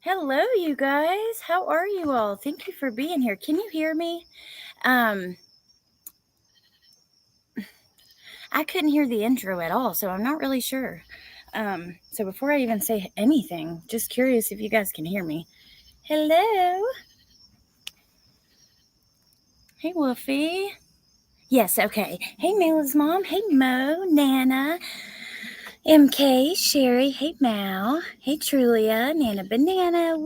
Hello, you guys. How are you all? Thank you for being here. Can you hear me? I couldn't hear the intro at all, so I'm not really sure. So before I even say anything, just curious if you guys can hear me. Hello. Hey, Wolfie. Yes, okay. Hey, Mila's mom. Hey, Mo, Nana, MK, Sherry. Hey, Mal. Hey, Trulia, Nana Banana,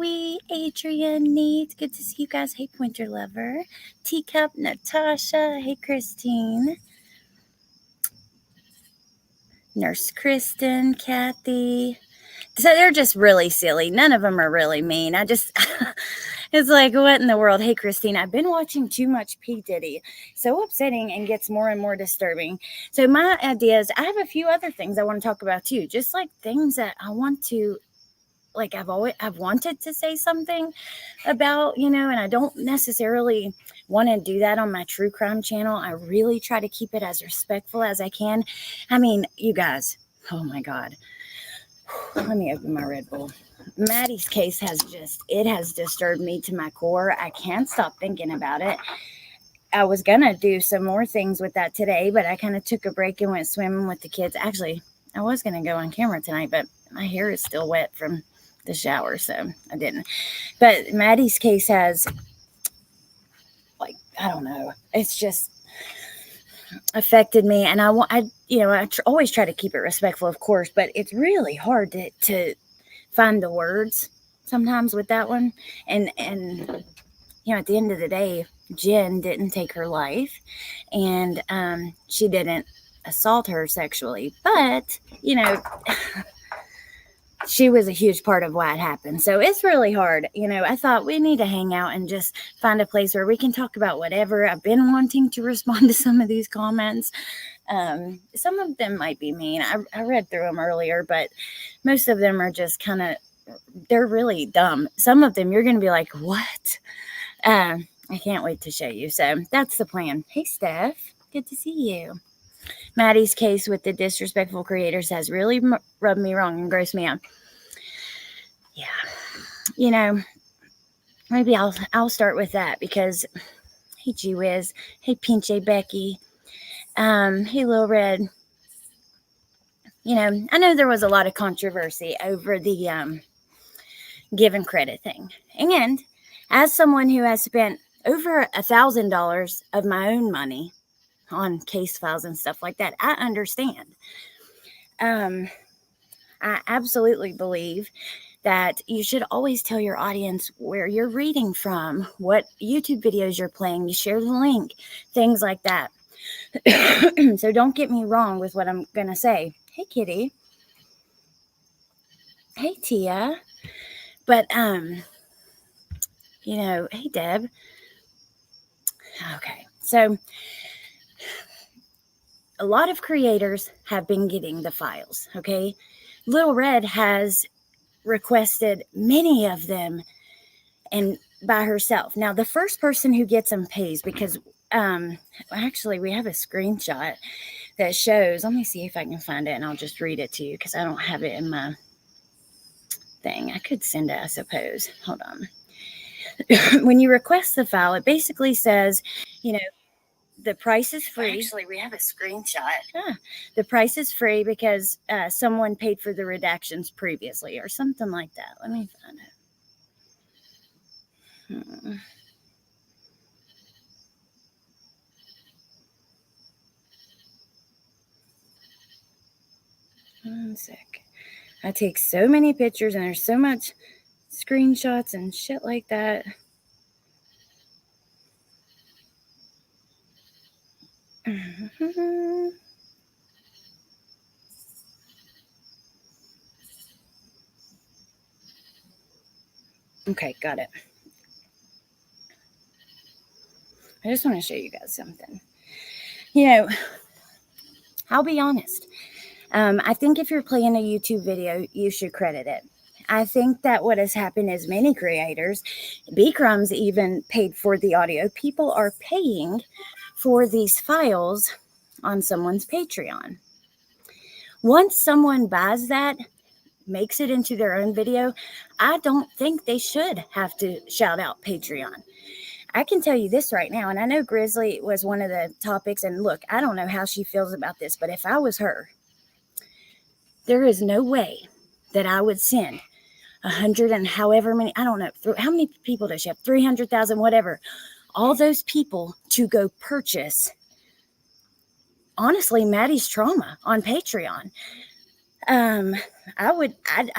Adrian, Neat. Good to see you guys. Hey, Pointer Lover. Teacup, Natasha. Hey, Christine. Nurse Kristen, Kathy. So they're just really silly. None of them are really mean. It's like, what in the world? Hey, Christine, I've been watching too much P. Diddy. So upsetting and gets more and more disturbing. So my idea is I have a few other things I want to talk about too. Just like things that I want to, like I've wanted to say something about, and I don't necessarily want to do that on my true crime channel. I really try to keep it as respectful as I can. I mean, you guys, oh my God. Let me open my Red Bull. Maddie's case has disturbed me to my core. I can't stop thinking about it. I was going to do some more things with that today, but I kind of took a break and went swimming with the kids. Actually, I was going to go on camera tonight, but my hair is still wet from the shower, so I didn't. But Maddie's case has, I don't know. It's just affected me, and I always try to keep it respectful, of course, but it's really hard to find the words sometimes with that one. And at the end of the day, Jen didn't take her life, and she didn't assault her sexually, but she was a huge part of why it happened. So it's really hard. I thought we need to hang out and just find a place where we can talk about whatever. I've been wanting to respond to some of these comments. Some of them might be mean. I read through them earlier, but most of them are just they're really dumb. Some of them you're going to be like, what? I can't wait to show you. So that's the plan. Hey, Steph. Good to see you. Maddie's case with the disrespectful creators has really rubbed me wrong and grossed me out. Yeah. Maybe I'll start with that because, hey, G Wiz. Hey, Pinche Becky. Hey, Lil Red. I know there was a lot of controversy over the given credit thing. And as someone who has spent over $1,000 of my own money on case files and stuff like that, I understand. I absolutely believe that you should always tell your audience where you're reading from, what YouTube videos you're playing, you share the link, things like that. So don't get me wrong with what I'm going to say. Hey, Kitty. Hey, Tia. But, hey, Deb. Okay. So a lot of creators have been getting the files, okay? Lil Red has requested many of them and by herself. Now, the first person who gets them pays because actually we have a screenshot that shows, let me see if I can find it and I'll just read it to you because I don't have it in my thing. I could send it, I suppose. Hold on. When you request the file, it basically says, the price is free. Actually, we have a screenshot. The price is free because someone paid for the redactions previously or something like that. Let me find it. 1 sec. I take so many pictures and there's so much screenshots and shit like that. Okay, got it. I just want to show you guys something. I'll be honest. I think if you're playing a YouTube video, you should credit it. I think that what has happened is many creators, B-Crumbs even paid for the audio. People are paying for these files on someone's Patreon. Once someone buys that, makes it into their own video, I don't think they should have to shout out Patreon. I can tell you this right now, and I know Grizzly was one of the topics, and look, I don't know how she feels about this, but if I was her, there is no way that I would send 100 and however many, I don't know, how many people does she have? 300,000, whatever. All those people to go purchase, honestly, Maddie's trauma on Patreon. I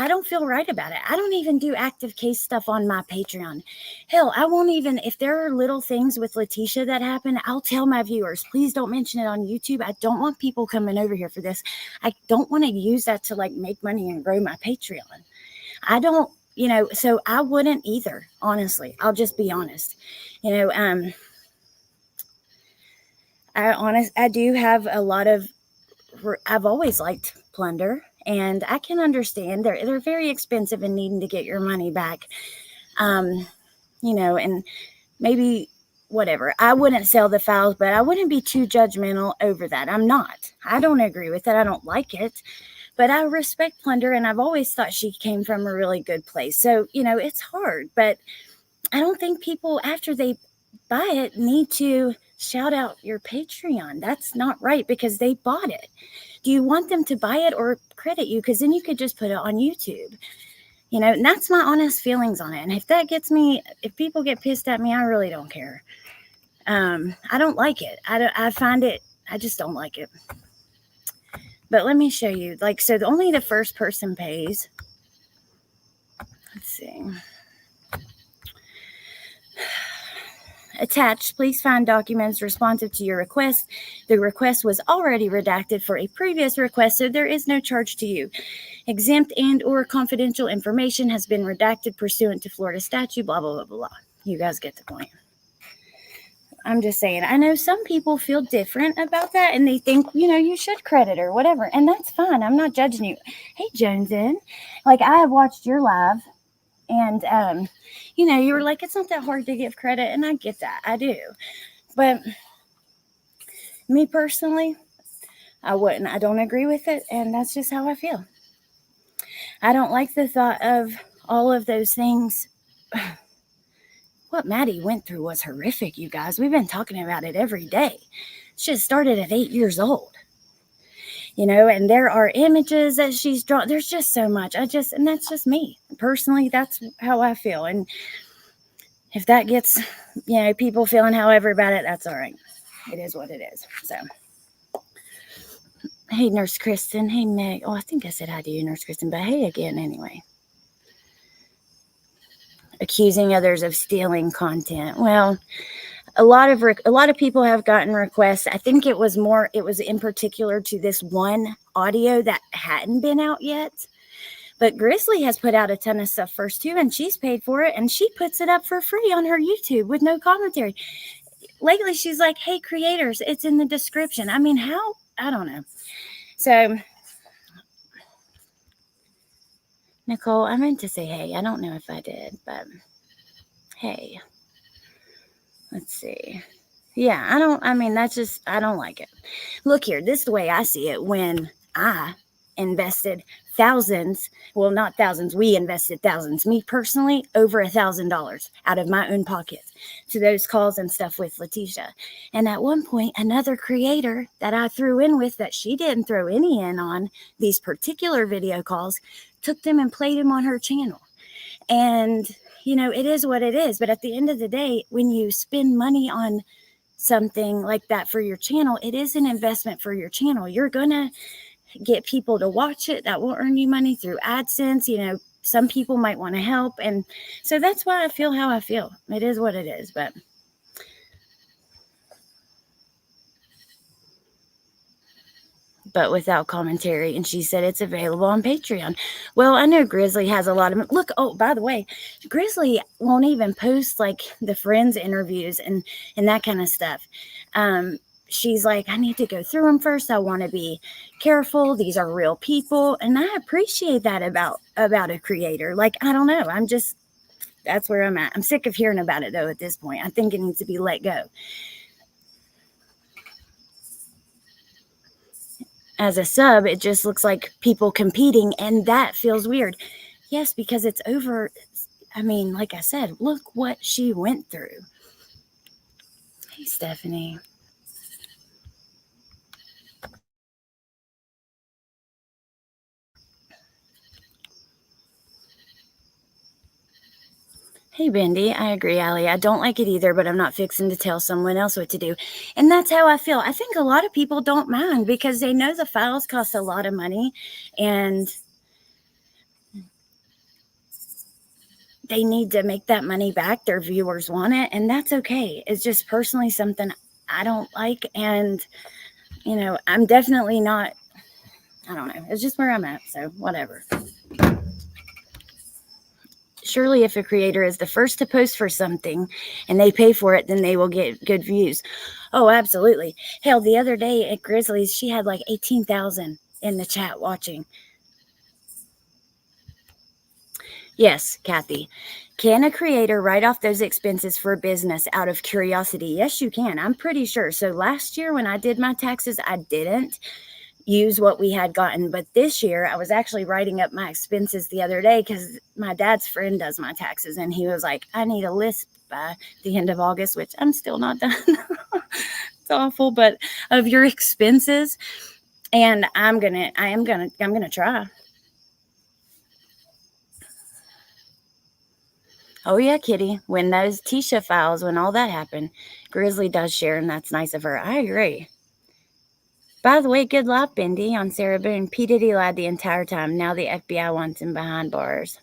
don't feel right about it. I don't even do active case stuff on my Patreon. Hell, I won't even, if there are little things with Letitia that happen, I'll tell my viewers, please don't mention it on YouTube. I don't want people coming over here for this. I don't want to use that to like make money and grow my Patreon. I don't, so I wouldn't either, honestly. I'll just be honest. I do have a lot of, I've always liked plunder, and I can understand they're very expensive and needing to get your money back. And maybe whatever. I wouldn't sell the files, but I wouldn't be too judgmental over that. I'm not. I don't agree with it. I don't like it, but I respect plunder, and I've always thought she came from a really good place. So, it's hard, but I don't think people, after they buy it, need to shout out your Patreon. That's not right, because they bought it. Do you want them to buy it or credit you? Because then you could just put it on YouTube. And that's my honest feelings on it. And if people get pissed at me, I really don't care. I don't like it. I just don't like it. But let me show you. So only the first person pays. Let's see. Attached, please find documents responsive to your request. The request was already redacted for a previous request, so there is no charge to you. Exempt and or confidential information has been redacted pursuant to Florida statute, blah, blah, blah, blah, blah. You guys get the point. I'm just saying, I know some people feel different about that, and they think, you should credit or whatever, and that's fine. I'm not judging you. Hey, Jonesin, I have watched your live, and, you were like, it's not that hard to give credit, and I get that. I do. But me personally, I wouldn't. I don't agree with it, and that's just how I feel. I don't like the thought of all of those things. What Maddie went through was horrific, you guys. We've been talking about it every day. She started at 8 years old. And there are images that she's drawn. There's just so much. And that's just me. Personally, that's how I feel. And if that gets, people feeling however about it, that's all right. It is what it is. So, hey, Nurse Kristen. Hey, Meg. Oh, I think I said hi to you, Nurse Kristen, but hey again anyway. Accusing others of stealing content. Well, a lot of people have gotten requests. I think it was in particular to this one audio that hadn't been out yet. But Grizzly has put out a ton of stuff first too, and she's paid for it, and she puts it up for free on her YouTube with no commentary. Lately, she's like, hey, creators, it's in the description. I mean, how? I don't know. So, Nicole, I meant to say hey. I don't know if I did, but hey. Let's see. Yeah, I don't like it. Look here, this is the way I see it. When I invested thousands, well, not thousands, we invested thousands, me personally, over $1,000 out of my own pocket to those calls and stuff with Letitia. And at one point, another creator that I threw in with that she didn't throw any in on these particular video calls, took them and played them on her channel. And it is what it is. But at the end of the day, when you spend money on something like that for your channel, it is an investment for your channel. You're going to get people to watch it. That will earn you money through AdSense. Some people might want to help. And so that's why I feel how I feel. It is what it is. But without commentary. And she said it's available on Patreon. Well, I know Grizzly has a lot of... Look, oh, by the way, Grizzly won't even post the Friends interviews and that kind of stuff. She's like, I need to go through them first. I want to be careful. These are real people. And I appreciate that about a creator. I don't know. That's where I'm at. I'm sick of hearing about it, though, at this point. I think it needs to be let go. as a sub, it just looks like people competing, and that feels weird. Yes, because it's over. I mean, like I said, look what she went through. Hey, Stephanie. Hey, Bendy, I agree, Allie. I don't like it either, but I'm not fixing to tell someone else what to do. And that's how I feel. I think a lot of people don't mind because they know the files cost a lot of money and they need to make that money back. Their viewers want it, and that's okay. It's just personally something I don't like. And, you know, I'm definitely not, I don't know. It's just where I'm at. So, whatever. Surely if a creator is the first to post for something and they pay for it, then they will get good views. Oh, absolutely. Hell, the other day at Grizzlies, she had like 18,000 in the chat watching. Yes, Kathy. Can a creator write off those expenses for business out of curiosity? Yes, you can. I'm pretty sure. So last year when I did my taxes, I didn't use what we had gotten. But this year, I was actually writing up my expenses the other day because my dad's friend does my taxes. And he was like, I need a list by the end of August, which I'm still not done. It's awful, but of your expenses. And I'm gonna try. Oh yeah, Kitty. When those Tisha files, when all that happened, Grizzly does share, and that's nice of her. I agree. By the way, good luck, Bendy, on Sarah Boone. P. Diddy lied the entire time. Now the FBI wants him behind bars.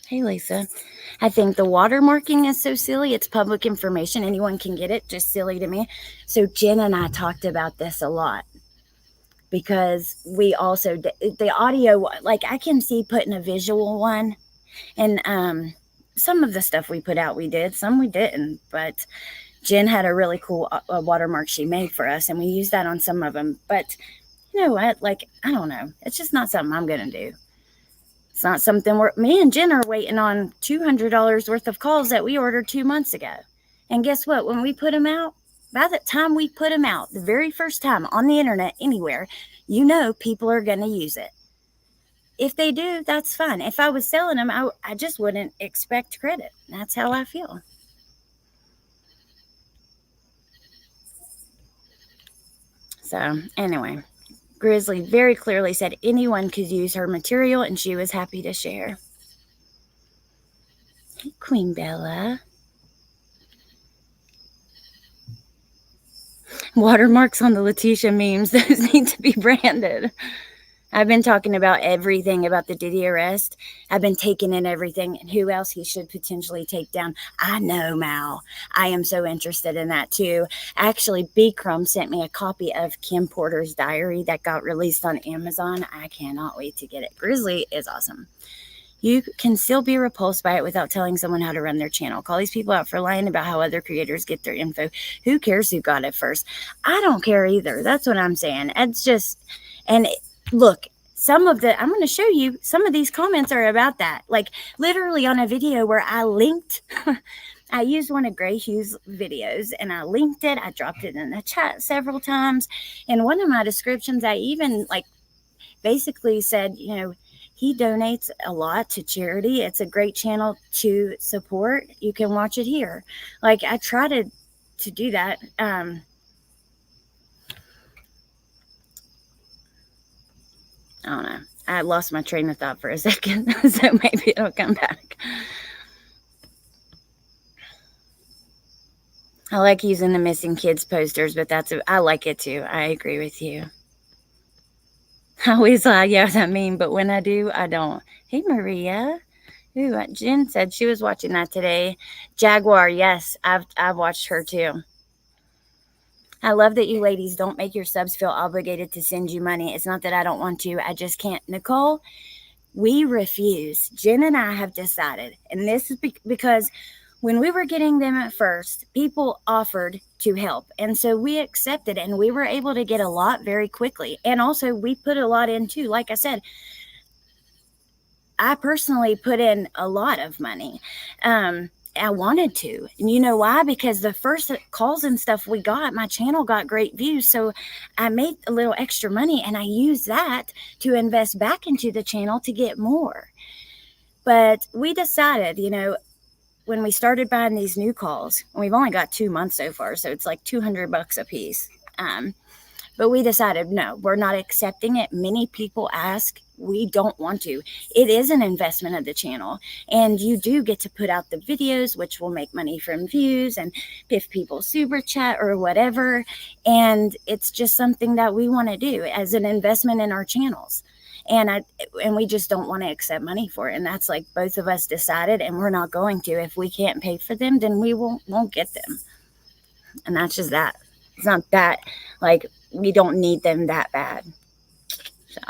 Hey, Lisa. I think the watermarking is so silly. It's public information. Anyone can get it. Just silly to me. So Jen and I talked about this a lot because we also, the audio, like I can see putting a visual one. And some of the stuff we put out, we did. Some we didn't. But Jen had a really cool watermark she made for us, and we used that on some of them. But you know what? Like, I don't know. It's just not something I'm going to do. It's not something me and Jen are waiting on $200 worth of calls that we ordered 2 months ago. And guess what? When we put them out, by the time we put them out, the very first time on the internet, anywhere, you know people are going to use it. If they do, that's fine. If I was selling them, I just wouldn't expect credit. That's how I feel. So, anyway, Grizzly very clearly said anyone could use her material, and she was happy to share. Hey, Queen Bella. Watermarks on the Letitia memes. Those need to be branded. I've been talking about everything about the Diddy arrest. I've been taking in everything and who else he should potentially take down. I know, Mal. I am so interested in that too. Actually, B. Crumb sent me a copy of Kim Porter's diary that got released on Amazon. I cannot wait to get it. Grizzly is awesome. You can still be repulsed by it without telling someone how to run their channel. Call these people out for lying about how other creators get their info. Who cares who got it first? I don't care either. That's what I'm saying. It's just, and look, I'm going to show you, some of these comments are about that. Like literally on a video where I linked, I used one of Gray Hugh's videos and I linked it. I dropped it in the chat several times. In one of my descriptions, I even like basically said, you know, he donates a lot to charity. It's a great channel to support. You can watch it here. Like I try to do that. I don't know. I lost my train of thought for a second, so maybe it'll come back. I like using the missing kids posters, but I like it too. I agree with you. I always lie, yes, I mean, but when I do, I don't. Hey, Maria. Ooh, Jen said she was watching that today. Jaguar, yes, I've watched her too. I love that you ladies don't make your subs feel obligated to send you money. It's not that I don't want to. I just can't. Nicole, we refuse. Jen and I have decided, and this is because when we were getting them at first, people offered to help. And so we accepted, and we were able to get a lot very quickly. And also, we put a lot in too. Like I said, I personally put in a lot of money. I wanted to. And you know why? Because the first calls and stuff we got, my channel got great views. So I made a little extra money and I used that to invest back into the channel to get more. But we decided, when we started buying these new calls, and we've only got 2 months so far, so it's like $200 a piece. But we decided, no, we're not accepting it. Many people ask, we don't want to. It is an investment of the channel. And you do get to put out the videos, which will make money from views and if people super chat or whatever. And it's just something that we want to do as an investment in our channels. And we just don't want to accept money for it. And that's like both of us decided, and we're not going to. If we can't pay for them, then we won't get them. And that's just that. It's not that, like, we don't need them that bad. So,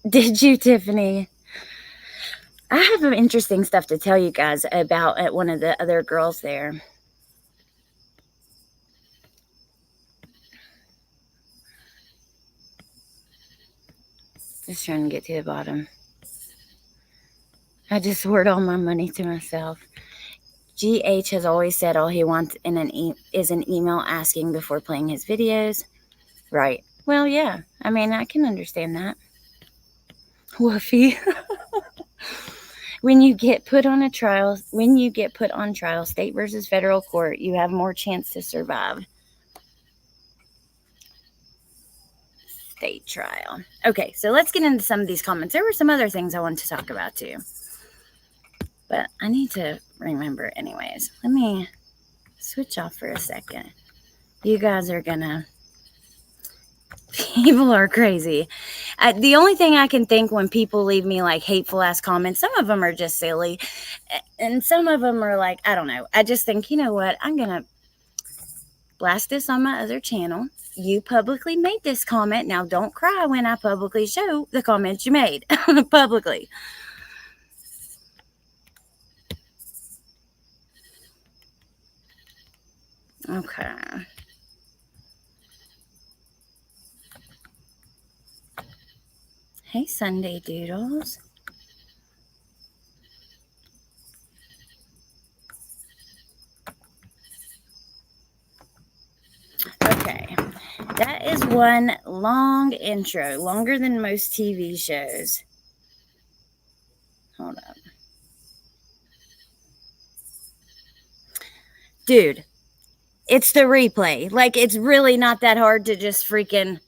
did you, Tiffany? I have some interesting stuff to tell you guys about one of the other girls there. Just trying to get to the bottom. I just hoard all my money to myself. GH has always said all he wants is an email asking before playing his videos. Right. Well, yeah. I mean, I can understand that. Woofy. When you get put on trial, state versus federal court, you have more chance to survive. State trial. Okay, so let's get into some of these comments. There were some other things I wanted to talk about too, but I need to remember anyways. Let me switch off for a second. You guys are people are crazy. The only thing I can think when people leave me like hateful ass comments, some of them are just silly and some of them are like, I don't know. I just think, you know what? I'm going to blast this on my other channel. You publicly made this comment. Now don't cry when I publicly show the comments you made publicly. Okay. Hey, Sunday Doodles. Okay. That is one long intro, longer than most TV shows. Hold up. Dude, it's the replay. Like, it's really not that hard to just freaking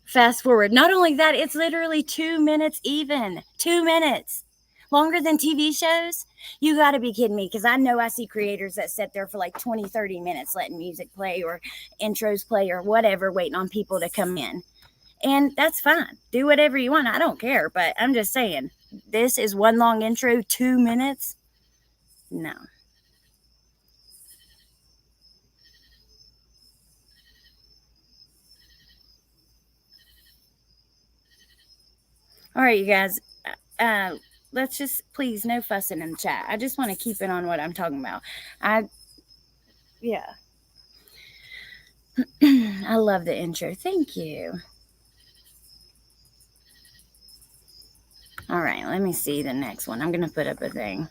fast forward. Not only that, it's literally 2 minutes even. 2 minutes. Longer than TV shows? You got to be kidding me, because I know I see creators that sit there for like 20, 30 minutes letting music play or intros play or whatever, waiting on people to come in. And that's fine. Do whatever you want. I don't care. But I'm just saying, this is one long intro, 2 minutes? No. All right, you guys. Let's just, please, no fussing in the chat. I just want to keep it on what I'm talking about. Yeah. I love the intro. Thank you. All right, let me see the next one. I'm going to put up a thing.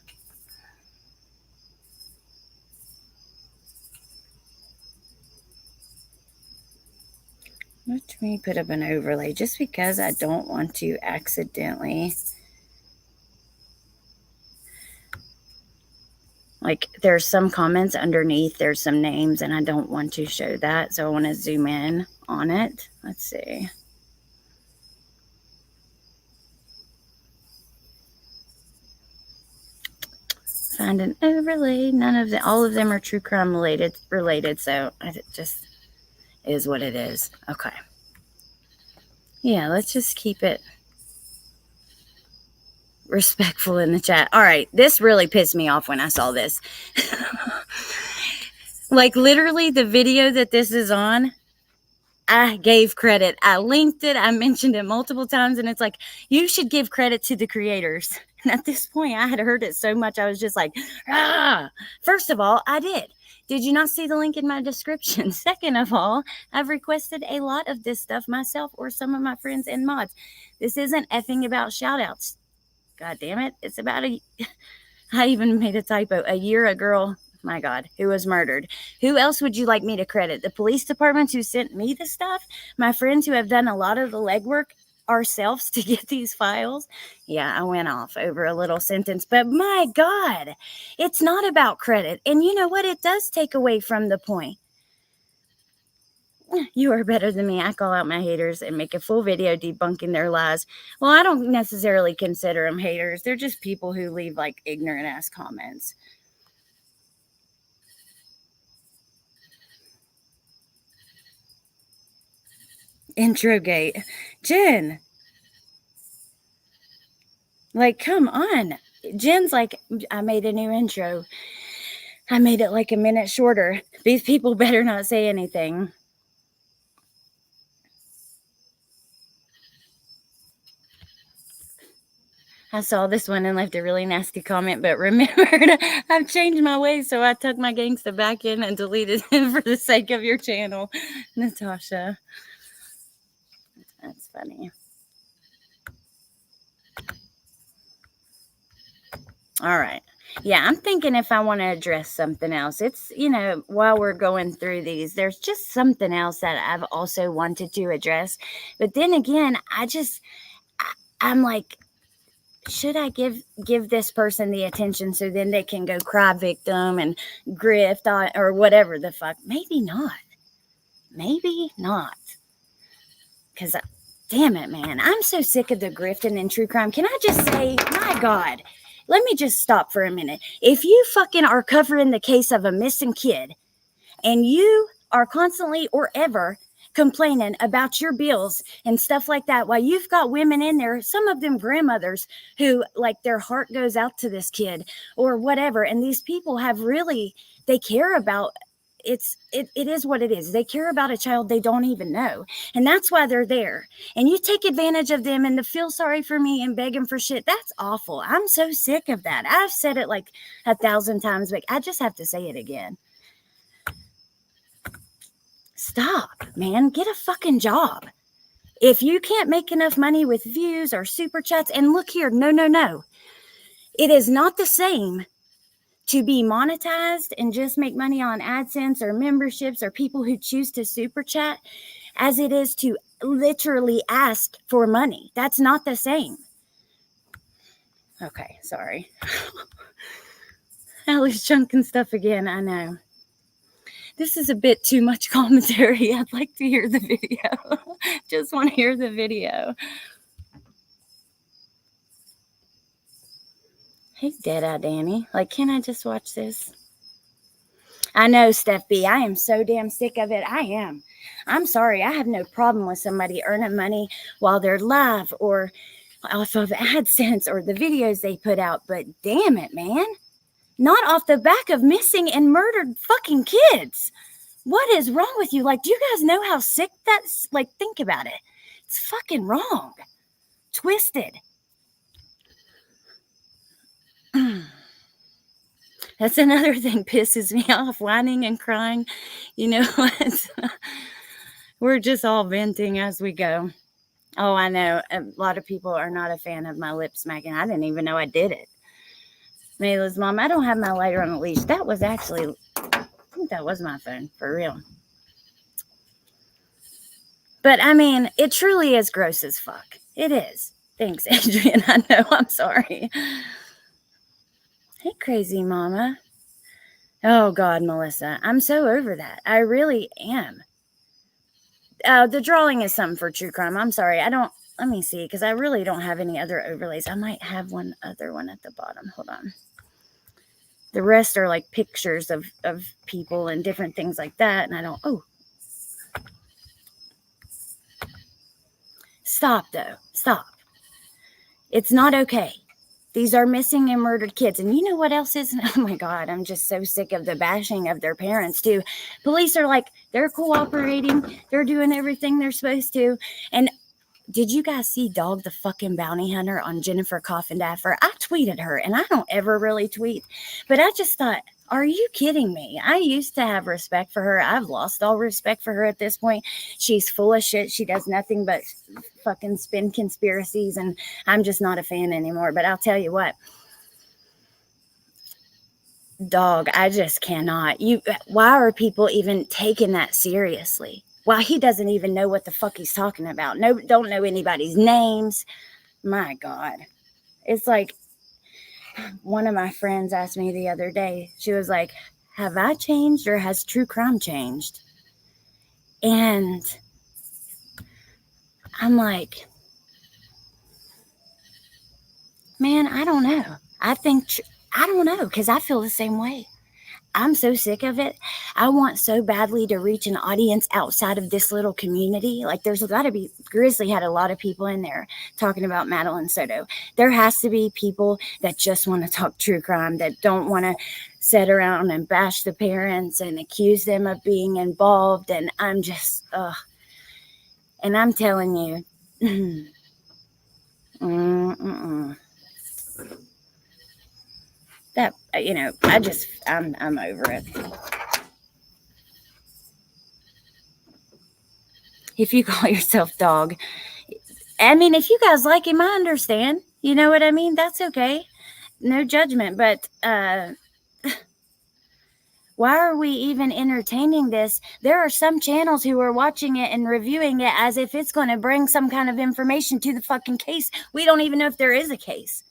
Let me put up an overlay just because I don't want to accidentally, like, there's some comments underneath, there's some names, and I don't want to show that, so I want to zoom in on it. Let's see. Find an overlay. All of them are true crime related, so it just is what it is. Okay. Yeah, let's just keep it respectful in the chat. All right, this really pissed me off when I saw this. Like, literally, the video that this is on, I gave credit. I linked it. I mentioned it multiple times, and it's like, you should give credit to the creators. And at this point, I had heard it so much, I was just like, ah. First of all, I did. Did you not see the link in my description? Second of all, I've requested a lot of this stuff myself or some of my friends and mods. This isn't effing about shout outs. God damn it. It's about I even made a typo. A year, a girl, my God, who was murdered. Who else would you like me to credit? The police departments who sent me the stuff? My friends who have done a lot of the legwork ourselves to get these files? Yeah, I went off over a little sentence, but my God, it's not about credit. And you know what? It does take away from the point. You are better than me. I call out my haters and make a full video debunking their lies. Well, I don't necessarily consider them haters. They're just people who leave like ignorant ass comments. Introgate. Jen, like, come on. Jen's like, I made a new intro. I made it like a minute shorter. These people better not say anything. I saw this one and left a really nasty comment, but remembered I've changed my ways, so I tucked my gangsta back in and deleted it for the sake of your channel, Natasha. That's funny. All right. Yeah, I'm thinking if I want to address something else, it's, while we're going through these, there's just something else that I've also wanted to address. But then again, I'm like, should I give this person the attention so then they can go cry victim and grift on, or whatever the fuck? Maybe not. Maybe not. Because, damn it, man. I'm so sick of the grifting and true crime. Can I just say, my God, let me just stop for a minute. If you fucking are covering the case of a missing kid and you are constantly or ever complaining about your bills and stuff like that, while you've got women in there, some of them grandmothers who like their heart goes out to this kid or whatever, and these people have really, they care about it is what it is. They care about a child they don't even know, and that's why they're there. And you take advantage of them and to feel sorry for me and beg them for shit, that's awful. I'm so sick of that. I've said it like 1,000 times, but I just have to say it again. Stop, man. Get a fucking job. If you can't make enough money with views or super chats, and look here, no. It is not the same to be monetized and just make money on AdSense or memberships or people who choose to super chat as it is to literally ask for money. That's not the same. Okay, sorry. Allie's chunking stuff again, I know. This is a bit too much commentary. I'd like to hear the video. Just want to hear the video. Hey, Dead-Eye Danny. Like, can I just watch this? I know, Steph B. I am so damn sick of it. I am. I'm sorry. I have no problem with somebody earning money while they're live or off of AdSense or the videos they put out. But damn it, man. Not off the back of missing and murdered fucking kids. What is wrong with you? Like, do you guys know how sick that's? Like, think about it. It's fucking wrong. Twisted. That's another thing pisses me off, whining and crying. You know what? We're just all venting as we go. Oh, I know. A lot of people are not a fan of my lip smacking. I didn't even know I did it. Mayla's mom, I don't have my lighter on a leash. That was actually, I think that was my phone, for real. But, I mean, it truly is gross as fuck. It is. Thanks, Adrian. I know. I'm sorry. Hey, crazy mama. Oh, God, Melissa. I'm so over that. I really am. The drawing is something for true crime. I'm sorry. Let me see, because I really don't have any other overlays. I might have one other one at the bottom. Hold on. The rest are like pictures of people and different things like that. And I don't, Stop, though. Stop. It's not okay. These are missing and murdered kids. And you know what else is? Oh, my God. I'm just so sick of the bashing of their parents, too. Police are like, they're cooperating. They're doing everything they're supposed to. And did you guys see Dog the fucking Bounty Hunter on Jennifer Coffindaffer? I tweeted her, and I don't ever really tweet. But I just thought, are you kidding me? I used to have respect for her. I've lost all respect for her at this point. She's full of shit. She does nothing but fucking spin conspiracies, and I'm just not a fan anymore. But I'll tell you what. dog, I just cannot. Why are people even taking that seriously? Why he doesn't even know what the fuck he's talking about. No, don't know anybody's names. My God. It's like one of my friends asked me the other day, she was like, have I changed or has true crime changed? And I'm like, man, I don't know. I don't know, because I feel the same way. I'm so sick of it. I want so badly to reach an audience outside of this little community. Like, there's got to be, Grizzly had a lot of people in there talking about Madeline Soto. There has to be people that just want to talk true crime, that don't want to sit around and bash the parents and accuse them of being involved. And I'm just, and I'm telling you, that, I'm over it. If you call yourself dog, I mean, if you guys like him, I understand. You know what I mean? That's okay. No judgment. But why are we even entertaining this? There are some channels who are watching it and reviewing it as if it's going to bring some kind of information to the fucking case. We don't even know if there is a case.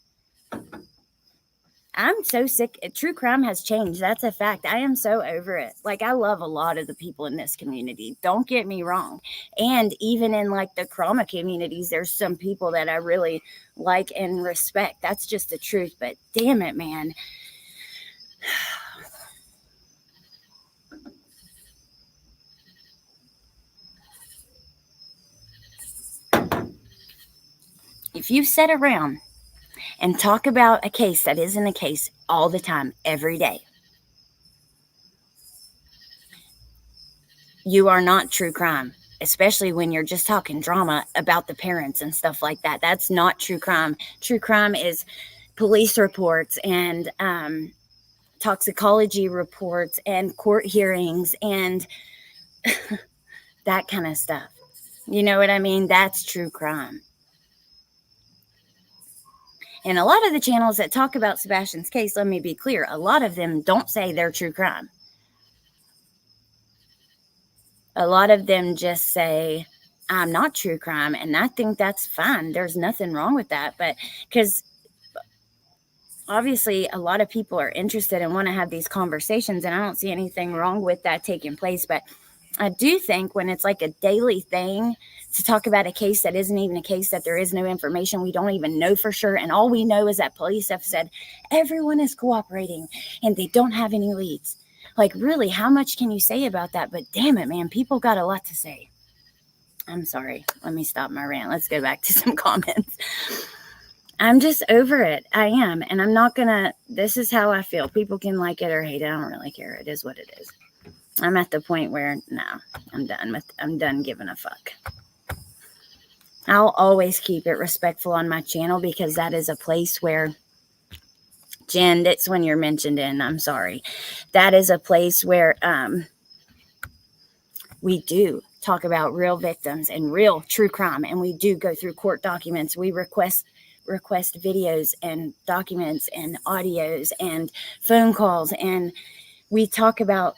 I'm so sick. True crime has changed. That's a fact. I am so over it. Like, I love a lot of the people in this community. Don't get me wrong. And even in like the trauma communities, there's some people that I really like and respect. That's just the truth. But damn it, man. If you sit around and talk about a case that isn't a case all the time, every day, you are not true crime, especially when you're just talking drama about the parents and stuff like that. That's not true crime. True crime is police reports and toxicology reports and court hearings and that kind of stuff. You know what I mean? That's true crime. And a lot of the channels that talk about Sebastian's case, let me be clear, a lot of them don't say they're true crime. A lot of them just say, I'm not true crime. And I think that's fine. There's nothing wrong with that. But because obviously a lot of people are interested and want to have these conversations, and I don't see anything wrong with that taking place. But I do think when it's like a daily thing to talk about a case that isn't even a case, that there is no information, we don't even know for sure, and all we know is that police have said everyone is cooperating and they don't have any leads. Like, really, how much can you say about that? But damn it, man, people got a lot to say. I'm sorry. Let me stop my rant. Let's go back to some comments. I'm just over it. I am. And I'm not going to, this is how I feel. People can like it or hate it. I don't really care. It is what it is. I'm at the point where, no, I'm done giving a fuck. I'll always keep it respectful on my channel, because that is a place where, Jen, it's when you're mentioned in, I'm sorry. That is a place where we do talk about real victims and real true crime. And we do go through court documents. We request videos and documents and audios and phone calls, and we talk about,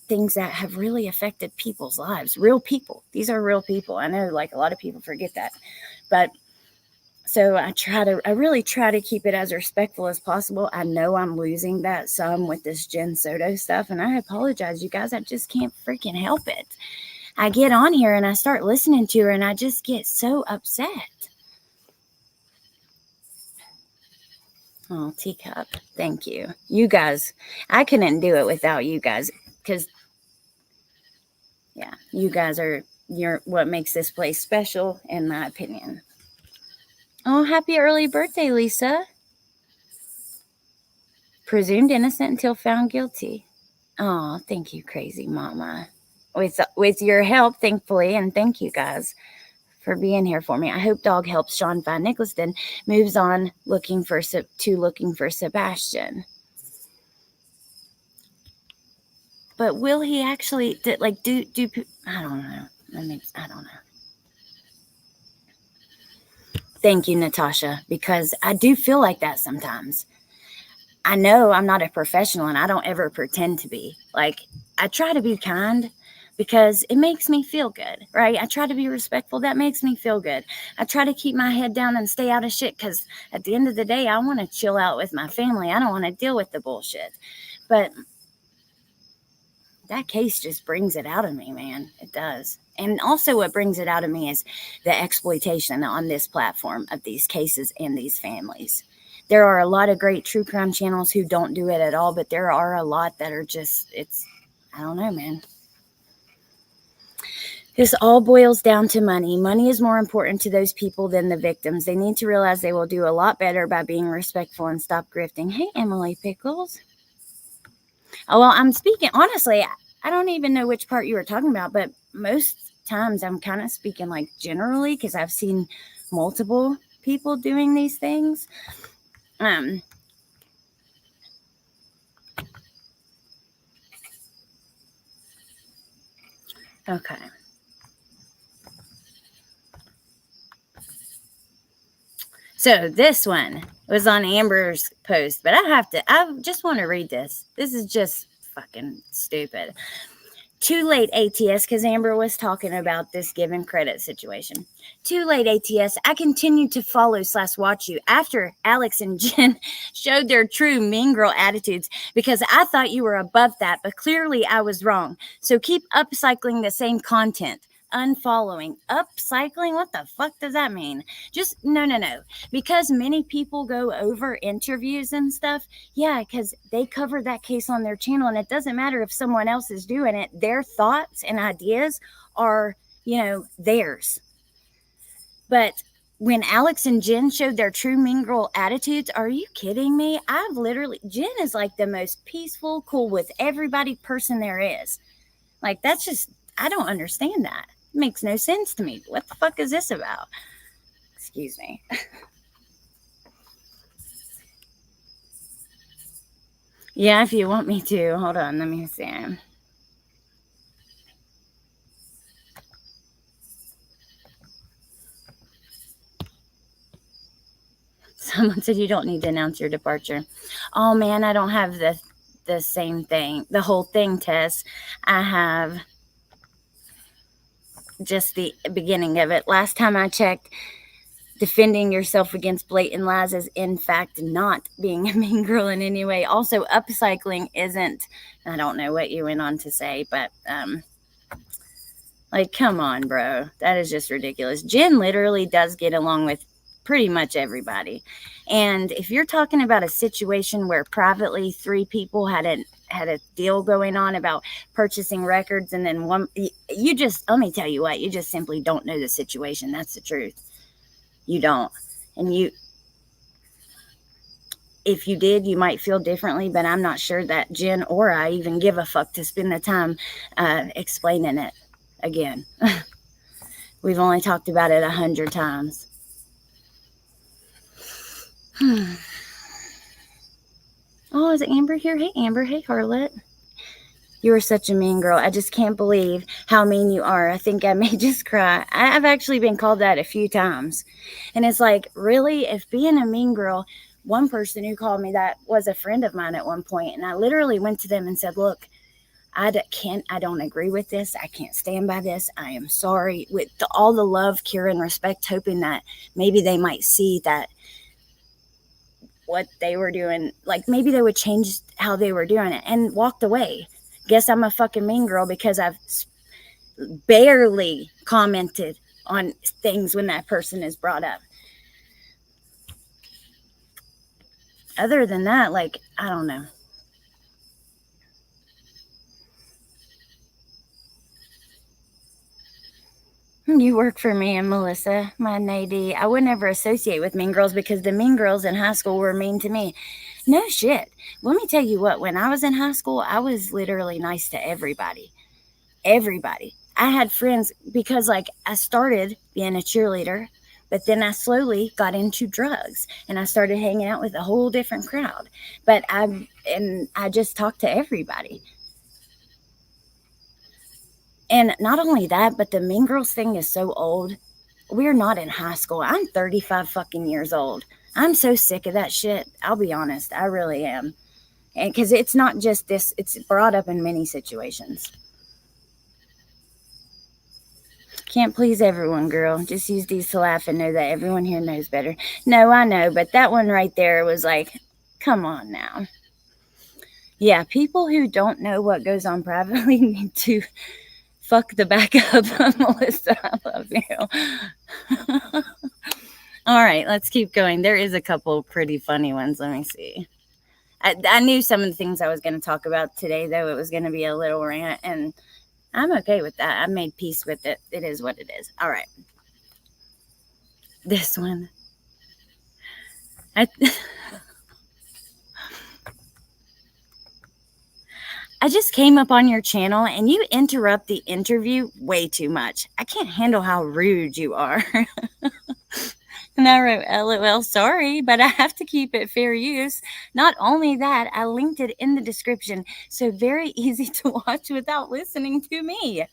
things that have really affected people's lives. Real people. These are real people. I know, like, a lot of people forget that. But so I really try to keep it as respectful as possible. I know I'm losing that some with this Jen Soto stuff, and I apologize, you guys. I just can't freaking help it. I get on here and I start listening to her and I just get so upset. Oh, teacup. Thank you. You guys, I couldn't do it without you guys, because, yeah, you guys you're what makes this place special, in my opinion. Oh, happy early birthday, Lisa. Presumed innocent until found guilty. Oh, thank you, crazy mama. With your help, thankfully, and thank you guys for being here for me. I hope dog helps Sean find Nicholson, moves on looking for Sebastian. But will he actually do? I don't know. I don't know. Thank you, Natasha, because I do feel like that sometimes. I know I'm not a professional and I don't ever pretend to be. Like, I try to be kind because it makes me feel good, right? I try to be respectful. That makes me feel good. I try to keep my head down and stay out of shit because at the end of the day, I want to chill out with my family. I don't want to deal with the bullshit. But that case just brings it out of me, man. It does. And also, what brings it out of me is the exploitation on this platform of these cases and these families. There are a lot of great true crime channels who don't do it at all, but there are a lot that are just, I don't know, man. This all boils down to money. Money is more important to those people than the victims. They need to realize they will do a lot better by being respectful and stop grifting. Hey, Emily Pickles. Oh, well, I'm speaking, honestly, I don't even know which part you were talking about, but most times I'm kind of speaking like generally because I've seen multiple people doing these things. Okay. So this one was on Amber's post, but I just want to read this. This is just fucking stupid. Too late, ATS, because Amber was talking about this given credit situation. Too late, ATS. I continued to follow/watch you after Alex and Jen showed their true mean girl attitudes because I thought you were above that, but clearly I was wrong. So keep upcycling the same content. Unfollowing. Upcycling? What the fuck does that mean? Just no. Because many people go over interviews and stuff, yeah, because they cover that case on their channel, and it doesn't matter if someone else is doing it. Their thoughts and ideas are, theirs. But when Alex and Jen showed their true mean girl attitudes, are you kidding me? Jen is like the most peaceful, cool with everybody person there is. Like, that's just, I don't understand that. It makes no sense to me. What the fuck is this about? Excuse me. Yeah, if you want me to. Hold on, let me see. Someone said you don't need to announce your departure. Oh man, I don't have the same thing, the whole thing, Tess. I have just the beginning of it. Last time I checked, defending yourself against blatant lies is in fact not being a mean girl in any way. Also, upcycling isn't, I don't know what you went on to say, but like, come on, bro. That is just ridiculous. Jen literally does get along with pretty much everybody. And if you're talking about a situation where privately 3 people had a deal going on about purchasing records, and then one, you just, let me tell you what, you just simply don't know the situation. That's the truth. You don't. And if you did, you might feel differently, but I'm not sure that Jen or I even give a fuck to spend the time explaining it again. We've only talked about it 100 times. Oh, is Amber here? Hey, Amber. Hey, Harlot. You are such a mean girl. I just can't believe how mean you are. I think I may just cry. I've actually been called that a few times. And it's like, really? If being a mean girl, one person who called me that was a friend of mine at one point, and I literally went to them and said, look, I don't agree with this. I can't stand by this. I am sorry. With all the love, care, and respect, hoping that maybe they might see that what they were doing, like maybe they would change how they were doing it, and walked away. Guess I'm a fucking mean girl because I've barely commented on things when that person is brought up. Other than that, like, I don't know. You work for me and Melissa, my Nadie. I would never associate with mean girls because the mean girls in high school were mean to me. No shit. Let me tell you what, when I was in high school, I was literally nice to everybody. Everybody. I had friends because, like, I started being a cheerleader, but then I slowly got into drugs and I started hanging out with a whole different crowd. But I just talked to everybody. And not only that, but the Mean Girls thing is so old. We're not in high school. I'm 35 fucking years old. I'm so sick of that shit. I'll be honest. I really am. And because it's not just this, it's brought up in many situations. Can't please everyone, girl. Just use these to laugh and know that everyone here knows better. No, I know, but that one right there was like, come on now. Yeah, people who don't know what goes on privately need to fuck the back up. Melissa, I love you. All right, let's keep going. There is a couple pretty funny ones. Let me see. I knew some of the things I was going to talk about today, though. It was going to be a little rant, and I'm okay with that. I made peace with it. It is what it is. All right. This one. I just came up on your channel and you interrupt the interview way too much. I can't handle how rude you are. And I wrote, LOL, sorry, but I have to keep it fair use. Not only that, I linked it in the description, so very easy to watch without listening to me.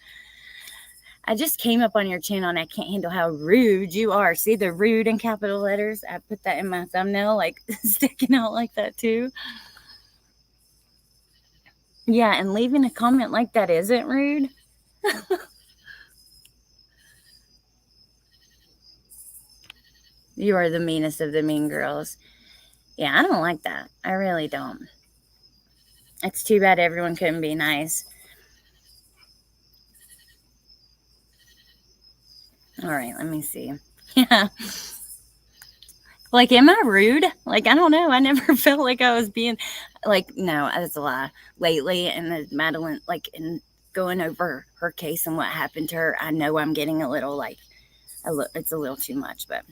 I just came up on your channel and I can't handle how rude you are. See the rude in capital letters? I put that in my thumbnail, like sticking out like that too. Yeah, and leaving a comment like that isn't rude. You are the meanest of the mean girls. Yeah, I don't like that. I really don't. It's too bad everyone couldn't be nice. All right, let me see. Yeah. Like, am I rude? Like, I don't know. I never felt like I was being, like, no, that's a lie. Lately, and the Madeline, like, in going over her case and what happened to her, I know I'm getting a little, like, it's a little too much, but.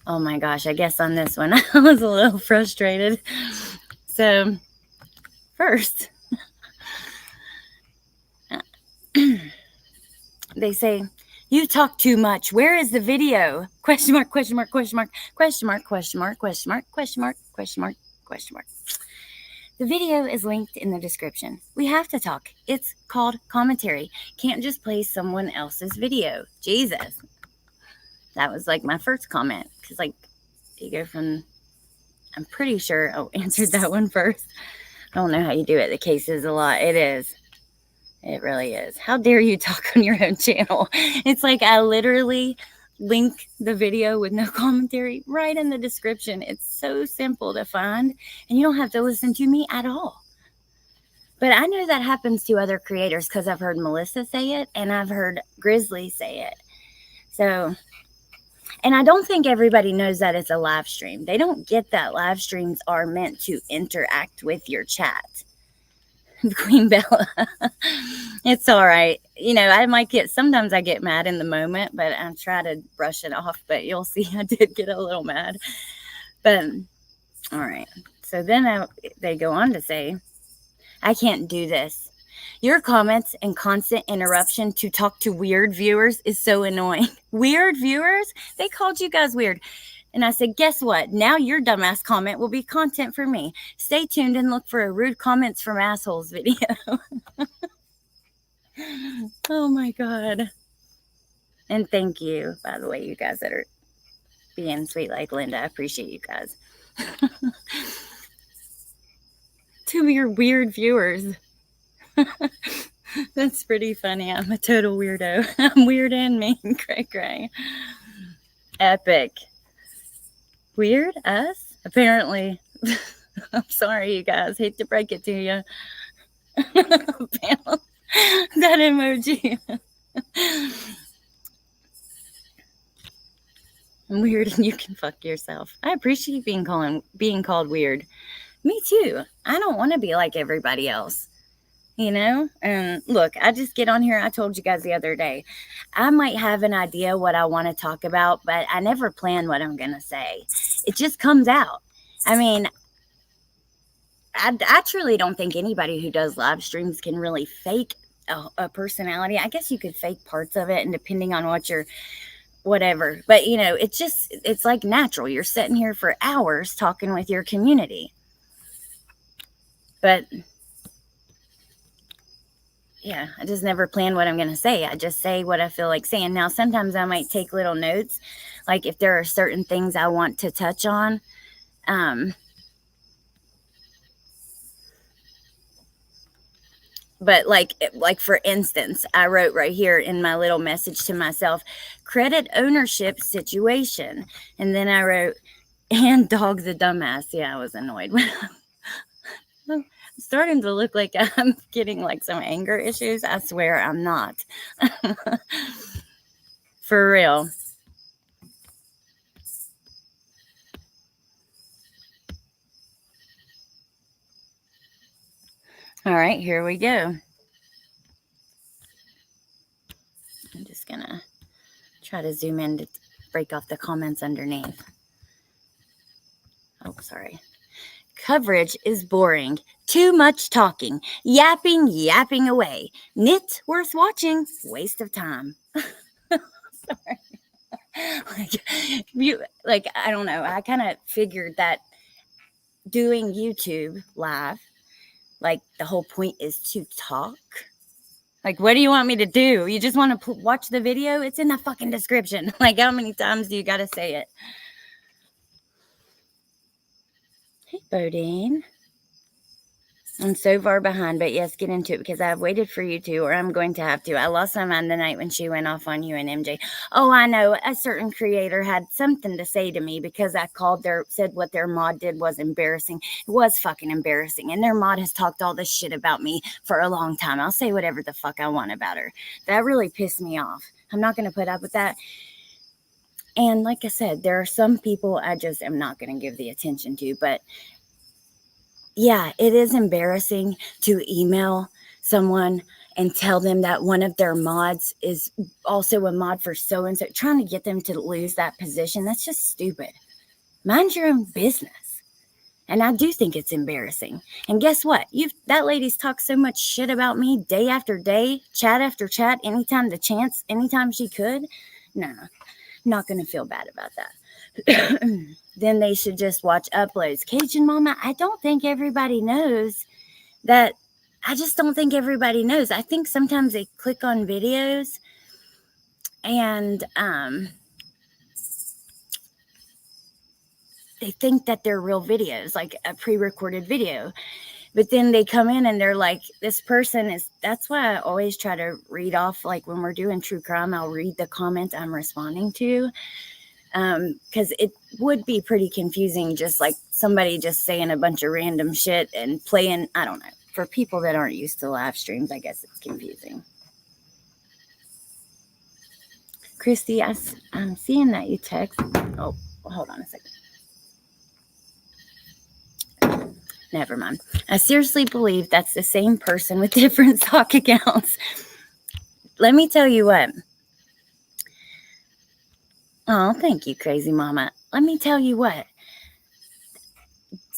Oh my gosh, I guess on this one, I was a little frustrated. So, first, they say, you talk too much. Where is the video? Question mark, question mark, question mark, question mark, question mark, question mark, question mark, question mark, question mark. The video is linked in the description. We have to talk. It's called commentary. Can't just play someone else's video. Jesus. That was like my first comment. Because like, you go from, I'm pretty sure I answered that one first. I don't know how you do it. The case is a lot. It is. It really is. How dare you talk on your own channel? It's like I literally link the video with no commentary right in the description. It's so simple to find, and you don't have to listen to me at all. But I know that happens to other creators because I've heard Melissa say it, and I've heard Grizzly say it. So, and I don't think everybody knows that it's a live stream. They don't get that live streams are meant to interact with your chat. Queen Bella. It's all right. You know, sometimes I get mad in the moment, but I try to brush it off. But you'll see I did get a little mad. But, all right. So then they go on to say, I can't do this. Your comments and constant interruption to talk to weird viewers is so annoying. Weird viewers? They called you guys weird. And I said, guess what? Now your dumbass comment will be content for me. Stay tuned and look for a rude comments from assholes video. Oh my God. And thank you, by the way, you guys that are being sweet like Linda. I appreciate you guys. To your weird viewers. That's pretty funny. I'm a total weirdo. I'm weird and mean. Cray. Epic. Weird? Us? Apparently. I'm sorry, you guys. Hate to break it to you. That emoji. I'm weird and you can fuck yourself. I appreciate being called weird. Me too. I don't want to be like everybody else. You know? And look, I just get on here. I told you guys the other day, I might have an idea what I want to talk about, but I never plan what I'm going to say. It just comes out. I mean, I truly don't think anybody who does live streams can really fake a personality. I guess you could fake parts of it, and depending on what you're, whatever. But, you know, it's like natural. You're sitting here for hours talking with your community. But I just never plan what I'm going to say. I just say what I feel like saying. Now, sometimes I might take little notes, like if there are certain things I want to touch on. But like for instance, I wrote right here in my little message to myself, credit ownership situation. And then I wrote, and dog the dumbass. Yeah, I was annoyed. I'm starting to look like I'm getting like some anger issues. I swear I'm not. For real. All right, here we go. I'm just going to try to zoom in to break off the comments underneath. Oh, sorry. Coverage is boring. Too much talking. Yapping away. Nit worth watching. Waste of time. Sorry. I don't know. I kind of figured that doing YouTube live, like the whole point is to talk. Like, what do you want me to do? You just want to watch the video? It's in the fucking description. Like, how many times do you got to say it? Hey, Bodine. I'm so far behind, but yes, get into it because I've waited for you to, or I'm going to have to. I lost my mind the night when she went off on you and MJ. Oh, I know. A certain creator had something to say to me because I said what their mod did was embarrassing. It was fucking embarrassing. And their mod has talked all this shit about me for a long time. I'll say whatever the fuck I want about her. That really pissed me off. I'm not going to put up with that. And like I said, there are some people I just am not going to give the attention to, but yeah, it is embarrassing to email someone and tell them that one of their mods is also a mod for so-and-so, trying to get them to lose that position. That's just stupid. Mind your own business. And I do think it's embarrassing. And guess what? That lady's talked so much shit about me day after day, chat after chat, anytime she could. Nah, not going to feel bad about that. Then they should just watch uploads. Cajun Mama, I don't think everybody knows that. I just don't think everybody knows. I think sometimes they click on videos and they think that they're real videos, like a pre-recorded video. But then they come in and they're like, this person is, that's why I always try to read off, like when we're doing true crime, I'll read the comment I'm responding to. Because it would be pretty confusing, just like somebody just saying a bunch of random shit and playing, I don't know. For people that aren't used to live streams, I guess it's confusing. Christy, I'm seeing that you text. Oh, hold on a second. Never mind. I seriously believe that's the same person with different stock accounts. Let me tell you what. Oh, thank you, crazy mama. Let me tell you what.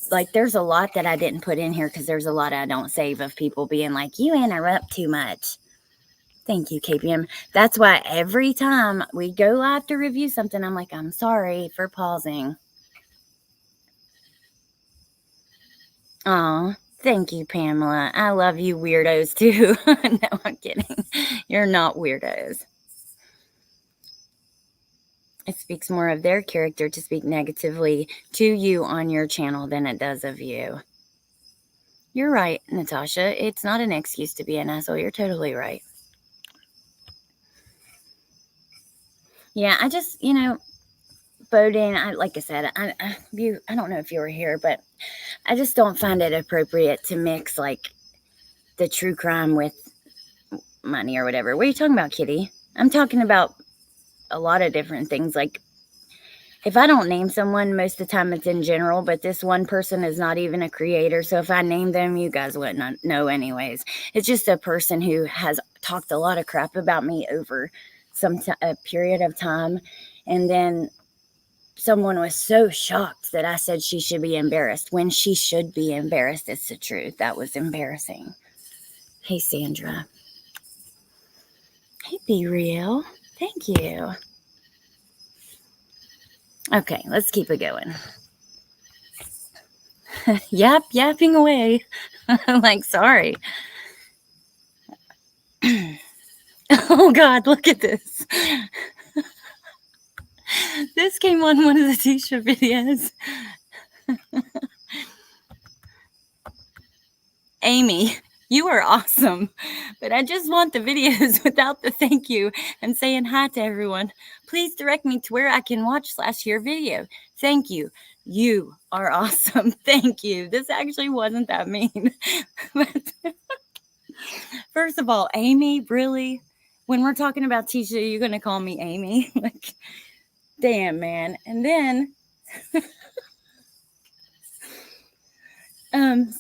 Like, there's a lot that I didn't put in here because there's a lot I don't save of people being like, you interrupt too much. Thank you, KPM. That's why every time we go live to review something, I'm like, I'm sorry for pausing. Oh, thank you, Pamela. I love you weirdos too. No, I'm kidding. You're not weirdos. It speaks more of their character to speak negatively to you on your channel than it does of you. You're right, Natasha. It's not an excuse to be an asshole. You're totally right. Yeah, I just, Bowden, like I said, I don't know if you were here, but I just don't find it appropriate to mix like the true crime with money or whatever. What are you talking about, Kitty? I'm talking about a lot of different things. Like, if I don't name someone, most of the time it's in general, but this one person is not even a creator. So if I name them, you guys wouldn't know anyways. It's just a person who has talked a lot of crap about me over a period of time. And then someone was so shocked that I said she should be embarrassed when she should be embarrassed. It's the truth. That was embarrassing. Hey, Sandra. Hey, Be Real. Thank you. Okay, let's keep it going. Yapping away. Like, sorry. Oh God, look at this. This came on one of the t-shirt videos. Amy, you are awesome, but I just want the videos without the thank you and saying hi to everyone. Please direct me to where I can watch /hear video. Thank you. You are awesome. Thank you. This actually wasn't that mean. But first of all, Amy, really? When we're talking about Tisha, you're going to call me Amy? Like, damn, man. And then...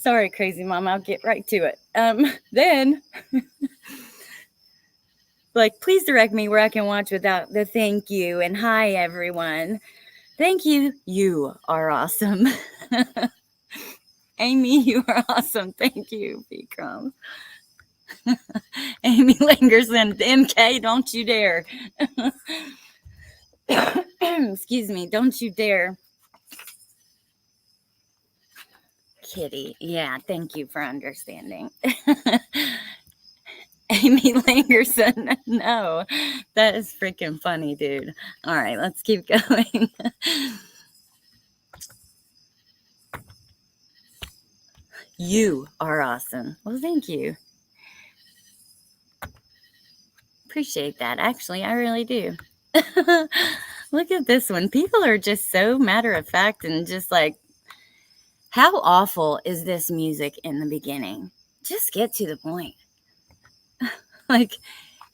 sorry, crazy mom, I'll get right to it. Then, like, please direct me where I can watch without the thank you and hi, everyone. Thank you. You are awesome. Amy, you are awesome. Thank you, Vikram. Amy Langerson, MK, don't you dare. Excuse me, don't you dare. Kitty, yeah, thank you for understanding. Amy Langerson, no, that is freaking funny, dude. All right, let's keep going. You are awesome. Well, thank you. Appreciate that. Actually, I really do. Look at this one. People are just so matter of fact and just like, how awful is this music in the beginning? Just get to the point. Like,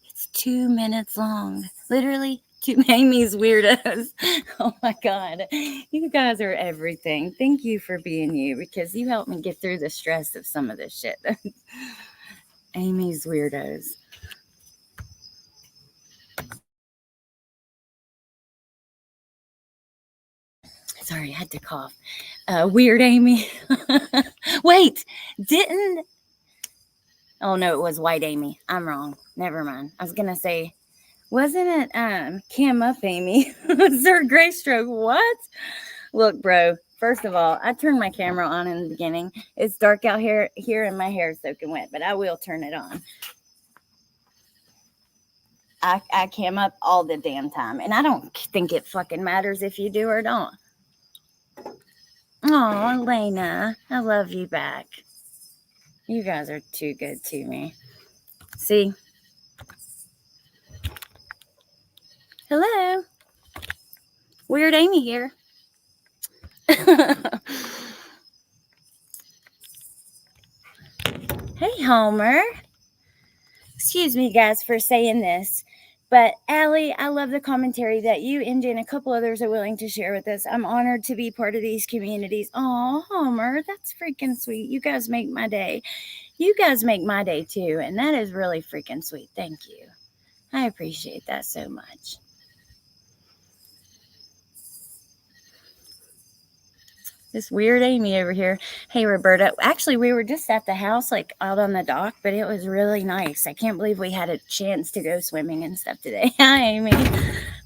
it's 2 minutes long. Literally, two Amy's weirdos. Oh my God. You guys are everything. Thank you for being you because you helped me get through the stress of some of this shit. Amy's weirdos. Sorry, I had to cough. Weird Amy. Wait, didn't... Oh, no, it was White Amy. I'm wrong. Never mind. I was going to say, wasn't it Cam Up Amy? Sir Graystroke, what? Look, bro, first of all, I turned my camera on in the beginning. It's dark out here and my hair is soaking wet, but I will turn it on. I cam up all the damn time, and I don't think it fucking matters if you do or don't. Oh, Elena, I love you back. You guys are too good to me. See? Hello. Weird Amy here. Hey, Homer. Excuse me, guys, for saying this, but Allie, I love the commentary that you, MJ, and a couple others are willing to share with us. I'm honored to be part of these communities. Oh, Homer, that's freaking sweet. You guys make my day. You guys make my day, too, and that is really freaking sweet. Thank you. I appreciate that so much. This weird Amy over here. Hey, Roberta. Actually, we were just at the house, like out on the dock, but it was really nice. I can't believe we had a chance to go swimming and stuff today. Hi, Amy.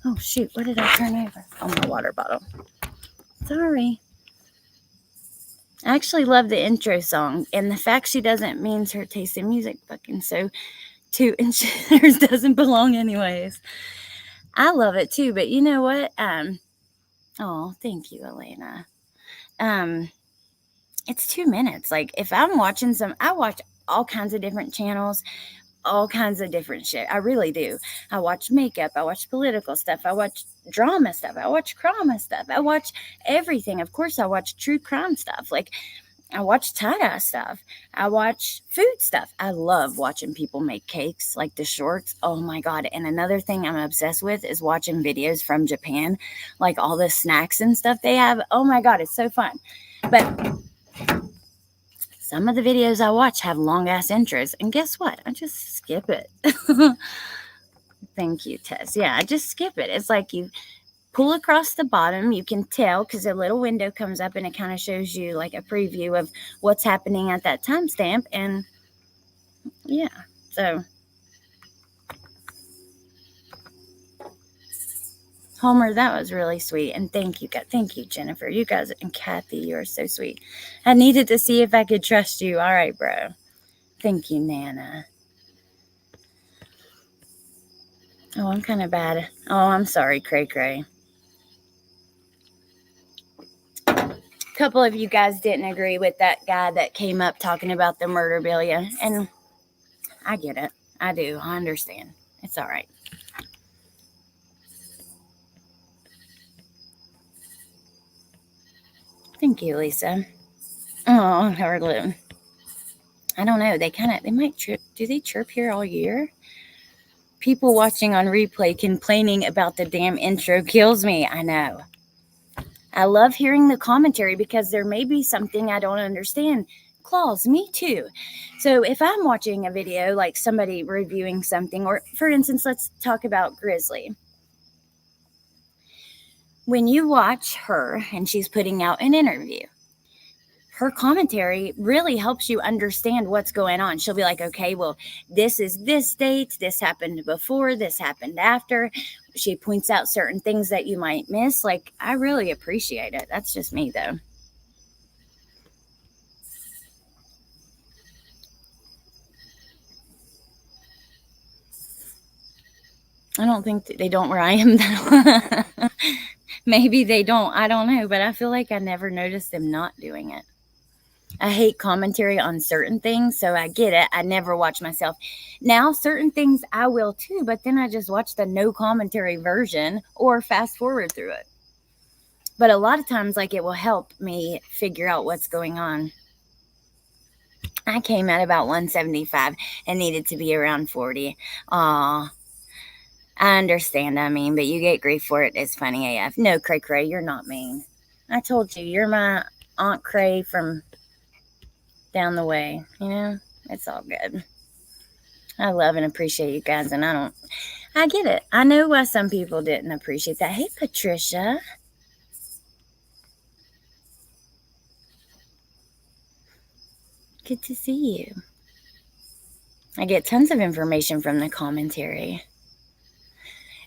Oh, shoot. What did I turn over? Oh, my water bottle. Sorry. I actually love the intro song, and the fact she doesn't means her taste in music fucking so 2 inches doesn't belong anyways. I love it too, but you know what? Oh, thank you, Elena. It's 2 minutes. Like, if I'm watching I watch all kinds of different channels, all kinds of different shit. I really do. I watch makeup. I watch political stuff. I watch drama stuff. I watch crime stuff. I watch everything. Of course, I watch true crime stuff. Like, I watch tie-dye stuff. I watch food stuff. I love watching people make cakes, like the shorts. Oh my God. And another thing I'm obsessed with is watching videos from Japan, like all the snacks and stuff they have. Oh my God, it's so fun. But some of the videos I watch have long-ass intros, and guess what? I just skip it. Thank you, Tess. Yeah, I just skip it. It's like you pull across the bottom. You can tell because a little window comes up and it kind of shows you like a preview of what's happening at that timestamp. And yeah, so Homer, that was really sweet. And thank you, Jennifer. You guys and Kathy, you are so sweet. I needed to see if I could trust you. All right, bro. Thank you, Nana. Oh, I'm kind of bad. Oh, I'm sorry, Cray Cray. A couple of you guys didn't agree with that guy that came up talking about the murderabilia, and I get it. I do. I understand. It's all right. Thank you, Lisa. Oh, Harlan. I don't know. They might chirp. Do they chirp here all year? People watching on replay complaining about the damn intro kills me. I know. I love hearing the commentary because there may be something I don't understand. Claws, me too. So if I'm watching a video like somebody reviewing something, or for instance, let's talk about Grizzly. When you watch her and she's putting out an interview, her commentary really helps you understand what's going on. She'll be like, okay, well, this is this date, this happened before, this happened after. She points out certain things that you might miss. Like, I really appreciate it. That's just me, though. I don't think they don't where I am, though. Maybe they don't. I don't know. But I feel like I never noticed them not doing it. I hate commentary on certain things, so I get it. I never watch myself. Now, certain things I will too, but then I just watch the no commentary version or fast forward through it. But a lot of times, like, it will help me figure out what's going on. I came at about 175 and needed to be around 40. Aw. I understand, I mean, but you get grief for it. It's funny AF. No, Cray Cray, you're not mean. I told you, you're my Aunt Cray from down the way, you know? It's all good. I love and appreciate you guys, and I get it. I know why some people didn't appreciate that. Hey, Patricia. Good to see you. I get tons of information from the commentary.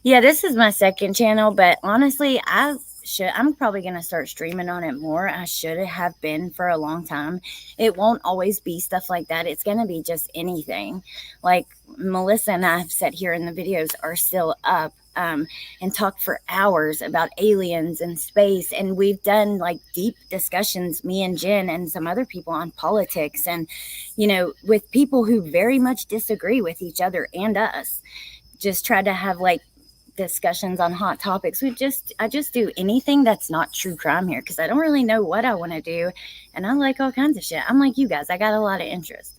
Yeah, this is my second channel, but honestly, I'm probably going to start streaming on it more. I should have been for a long time. It won't always be stuff like that. It's going to be just anything. Like Melissa and I have said here in the videos are still up and talked for hours about aliens and space. And we've done like deep discussions, me and Jen and some other people, on politics and, with people who very much disagree with each other and us. Just try to have like discussions on hot topics. I just do anything that's not true crime here because I don't really know what I want to do, and I like all kinds of shit. I'm like you guys. I got a lot of interest.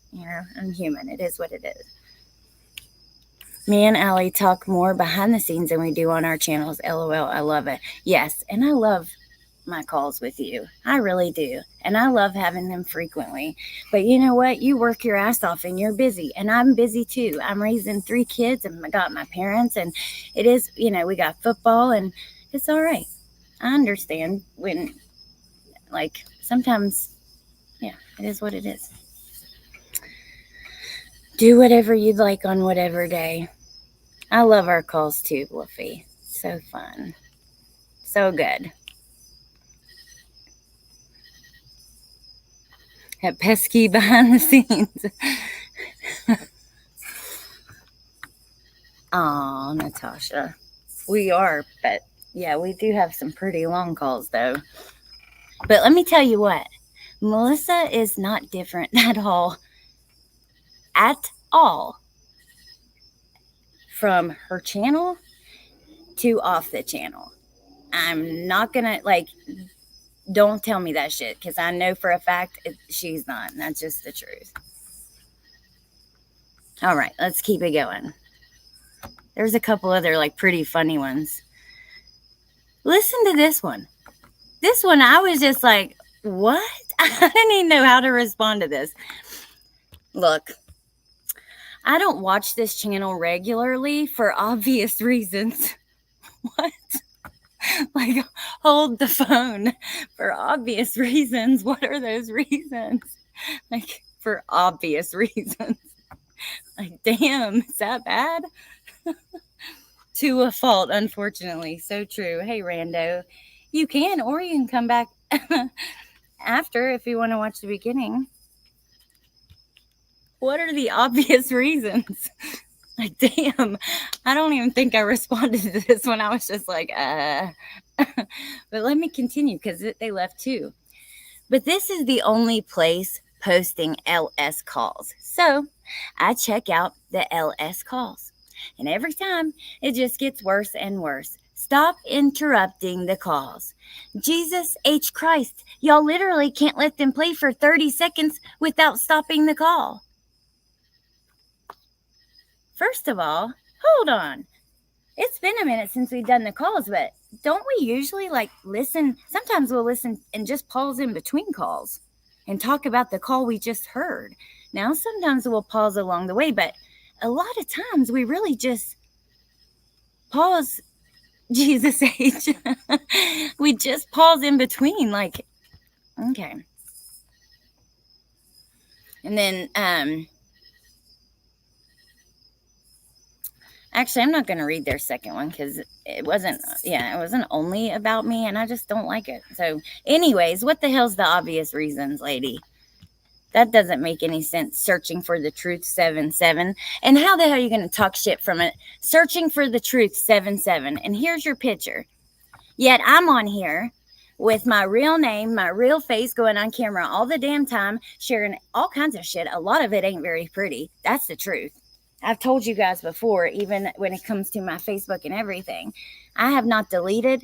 I'm human. It is what it is. Me and Allie talk more behind the scenes than we do on our channels. LOL. I love it. Yes, and I love my calls with you. I really do. And I love having them frequently. But you know what? You work your ass off and you're busy. And I'm busy too. I'm raising 3 kids and I got my parents. And it is, we got football and it's all right. I understand when, like, sometimes, yeah, it is what it is. Do whatever you'd like on whatever day. I love our calls too, Fluffy. So fun. So good. At pesky behind the scenes. Aw, Natasha. We are, but yeah, we do have some pretty long calls though. But let me tell you what, Melissa is not different at all. At all. From her channel to off the channel. I'm not gonna, don't tell me that shit because I know for a fact she's not. And that's just the truth. All right, let's keep it going. There's a couple other pretty funny ones. Listen to this one. This one, I was just like, what? I didn't even know how to respond to this. Look, I don't watch this channel regularly for obvious reasons. What? Hold the phone for obvious reasons. What are those reasons? For obvious reasons. Damn, is that bad? To a fault, unfortunately. So true. Hey, Rando. You can, or you can come back after if you want to watch the beginning. What are the obvious reasons? Like, damn, I don't even think I responded to this one. I was just like, but let me continue because they left too. But this is the only place posting LS calls. So I check out the LS calls. And every time it just gets worse and worse. Stop interrupting the calls. Jesus H. Christ, y'all literally can't let them play for 30 seconds without stopping the call. First of all, hold on. It's been a minute since we've done the calls, but don't we usually like listen? Sometimes we'll listen and just pause in between calls and talk about the call we just heard. Now, sometimes we'll pause along the way, but a lot of times we really just pause. Jesus H. We just pause in between, like, okay. And then, actually, I'm not going to read their second one because it wasn't only about me, and I just don't like it. So, anyways, what the hell's the obvious reasons, lady? That doesn't make any sense. Searching for the truth 7-7. And how the hell are you going to talk shit from it? Searching for the truth 7-7. And here's your picture. Yet I'm on here with my real name, my real face going on camera all the damn time, sharing all kinds of shit. A lot of it ain't very pretty. That's the truth. I've told you guys before, even when it comes to my Facebook and everything, I have not deleted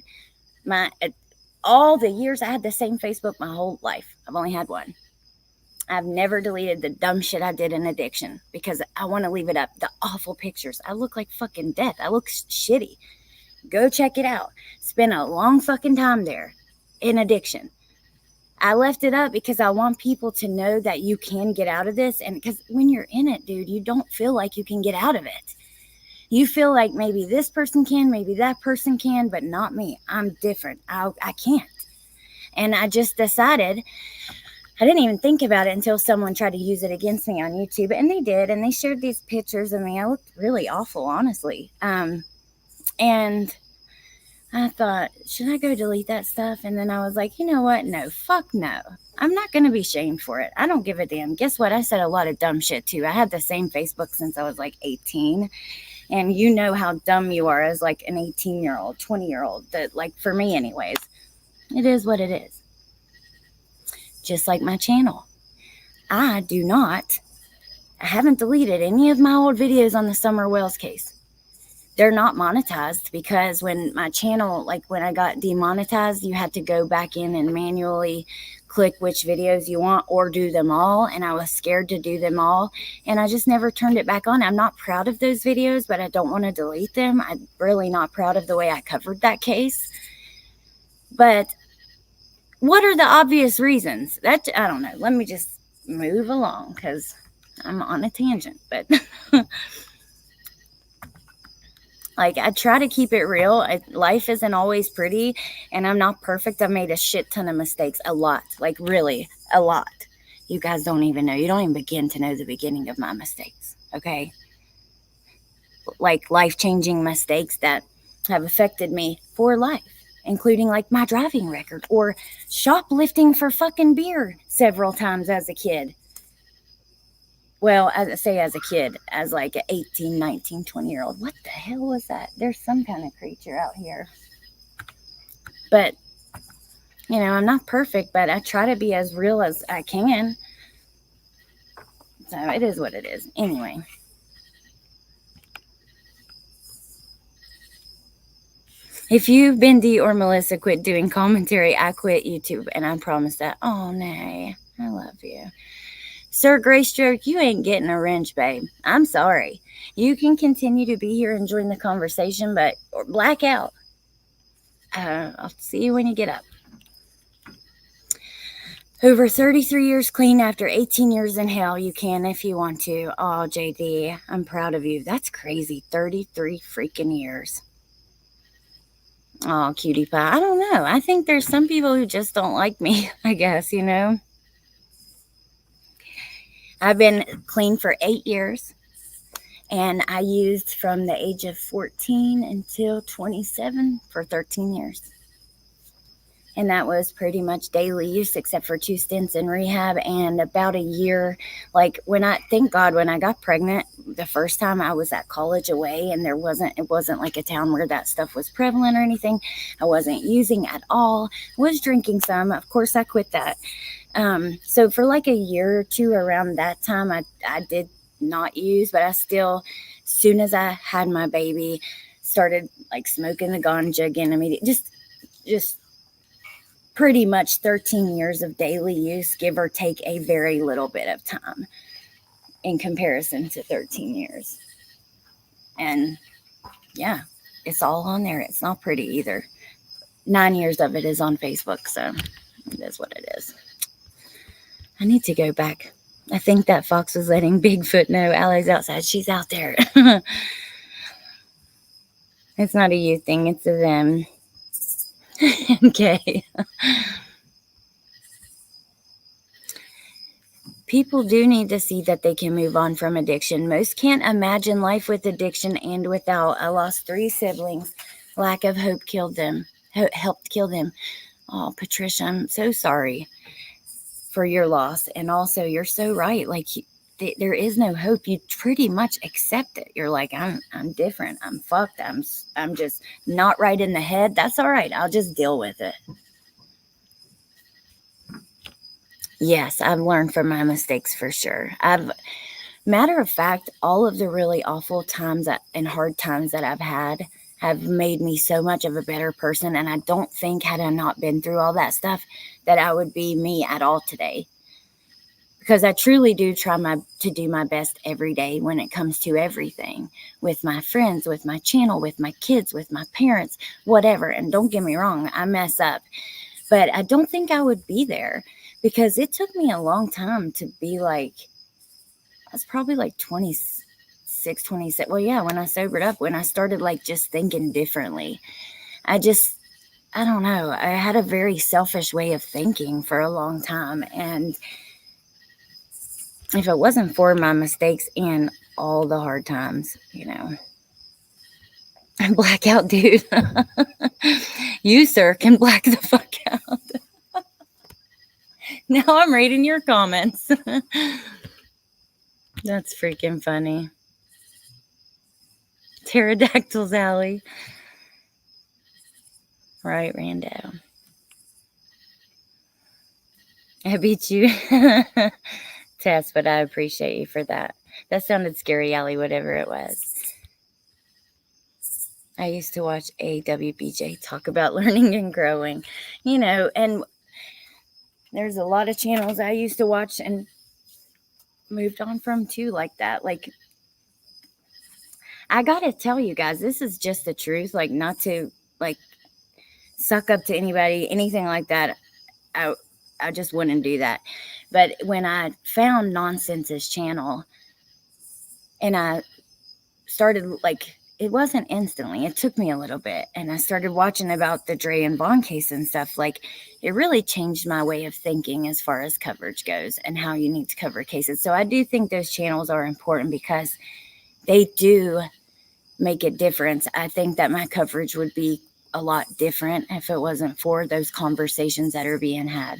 all the years. I had the same Facebook my whole life. I've only had one. I've never deleted the dumb shit I did in addiction because I want to leave it up. The awful pictures. I look like fucking death. I look shitty. Go check it out. Spent a long fucking time there in addiction. I left it up because I want people to know that you can get out of this. And because when you're in it, dude, you don't feel like you can get out of it. You feel like maybe this person can, maybe that person can, but not me. I'm different. I can't. And I just decided, I didn't even think about it until someone tried to use it against me on YouTube. And they did. And they shared these pictures of me. I looked really awful, honestly. And I thought, should I go delete that stuff? And then I was like, you know what? No, fuck no. I'm not going to be shamed for it. I don't give a damn. Guess what? I said a lot of dumb shit too. I had the same Facebook since I was like 18. And you know how dumb you are as like an 18-year-old, 20-year-old. That, like, for me anyways, it is what it is. Just like my channel. I haven't deleted any of my old videos on the Summer Wells case. They're not monetized because when my channel, like when I got demonetized, you had to go back in and manually click which videos you want or do them all. And I was scared to do them all. And I just never turned it back on. I'm not proud of those videos, but I don't want to delete them. I'm really not proud of the way I covered that case. But what are the obvious reasons? I don't know. Let me just move along because I'm on a tangent. But like, I try to keep it real. Life isn't always pretty, and I'm not perfect. I've made a shit ton of mistakes. A lot. Like, really, a lot. You guys don't even know. You don't even begin to know the beginning of my mistakes, okay? Like, life-changing mistakes that have affected me for life, including, like, my driving record or shoplifting for fucking beer several times as a kid. Well, as I say, as a kid, as like an 18, 19, 20-year-old. What the hell was that? There's some kind of creature out here. But, you know, I'm not perfect, but I try to be as real as I can. So it is what it is. Anyway. If you, Bendy, or Melissa quit doing commentary, I quit YouTube. And I promise that. Oh, nay. I love you. Sir Graystroke, you ain't getting a wrench, babe. I'm sorry. You can continue to be here and join the conversation, but black out. I'll see you when you get up. Over 33 years clean after 18 years in hell. You can if you want to. Oh, JD, I'm proud of you. That's crazy. 33 freaking years. Oh, cutie pie. I don't know. I think there's some people who just don't like me, I guess, you know. I've been clean for 8 years, and I used from the age of 14 until 27 for 13 years. And that was pretty much daily use, except for 2 stints in rehab and about a year. Like thank God, when I got pregnant the first time, I was at college away, and it wasn't like a town where that stuff was prevalent or anything. I wasn't using at all. Was drinking some. Of course, I quit that. So for like a year or two around that time, I did not use, but I still, as soon as I had my baby, started like smoking the ganja again immediately. Just pretty much 13 years of daily use, give or take a very little bit of time in comparison to 13 years. And yeah, it's all on there. It's not pretty either. 9 years of it is on Facebook, so it is what it is. I need to go back. I think that fox was letting Bigfoot know Allie's outside. She's out there. It's not a you thing, it's a them. Okay. People do need to see that they can move on from addiction. Most can't imagine life with addiction and without. I lost 3 siblings. Lack of hope killed them. Helped kill them. Oh, Patricia, I'm so sorry for your loss. And also, you're so right. Like, there is no hope. You pretty much accept it. You're like, I'm different. I'm fucked. I'm just not right in the head. That's all right. I'll just deal with it. Yes, I've learned from my mistakes for sure. Matter of fact, all of the really awful times and hard times that I've had have made me so much of a better person. And I don't think, had I not been through all that stuff, that I would be me at all today. Because I truly do try to do my best every day when it comes to everything, with my friends, with my channel, with my kids, with my parents, whatever. And don't get me wrong, I mess up. But I don't think I would be there, because it took me a long time to be like, I was probably like 26, 27. Well, yeah, when I sobered up, when I started like just thinking differently. I don't know. I had a very selfish way of thinking for a long time. And if it wasn't for my mistakes and all the hard times, blackout, dude. You, sir, can black the fuck out. Now I'm reading your comments. That's freaking funny. Pterodactyls, Alley. Right, Rando. I beat you. Tess, but I appreciate you for that. That sounded scary, Alley, whatever it was. I used to watch AWBJ talk about learning and growing, and there's a lot of channels I used to watch and moved on from too, like that. Like, I gotta tell you guys, this is just the truth. Like, not to like suck up to anybody, anything like that. I just wouldn't do that. But when I found Nonsense's channel and I started, like, it wasn't instantly, it took me a little bit, and I started watching about the Dre and Vaughn case and stuff. Like, it really changed my way of thinking as far as coverage goes and how you need to cover cases. So I do think those channels are important because they do make a difference. I think that my coverage would be a lot different if it wasn't for those conversations that are being had,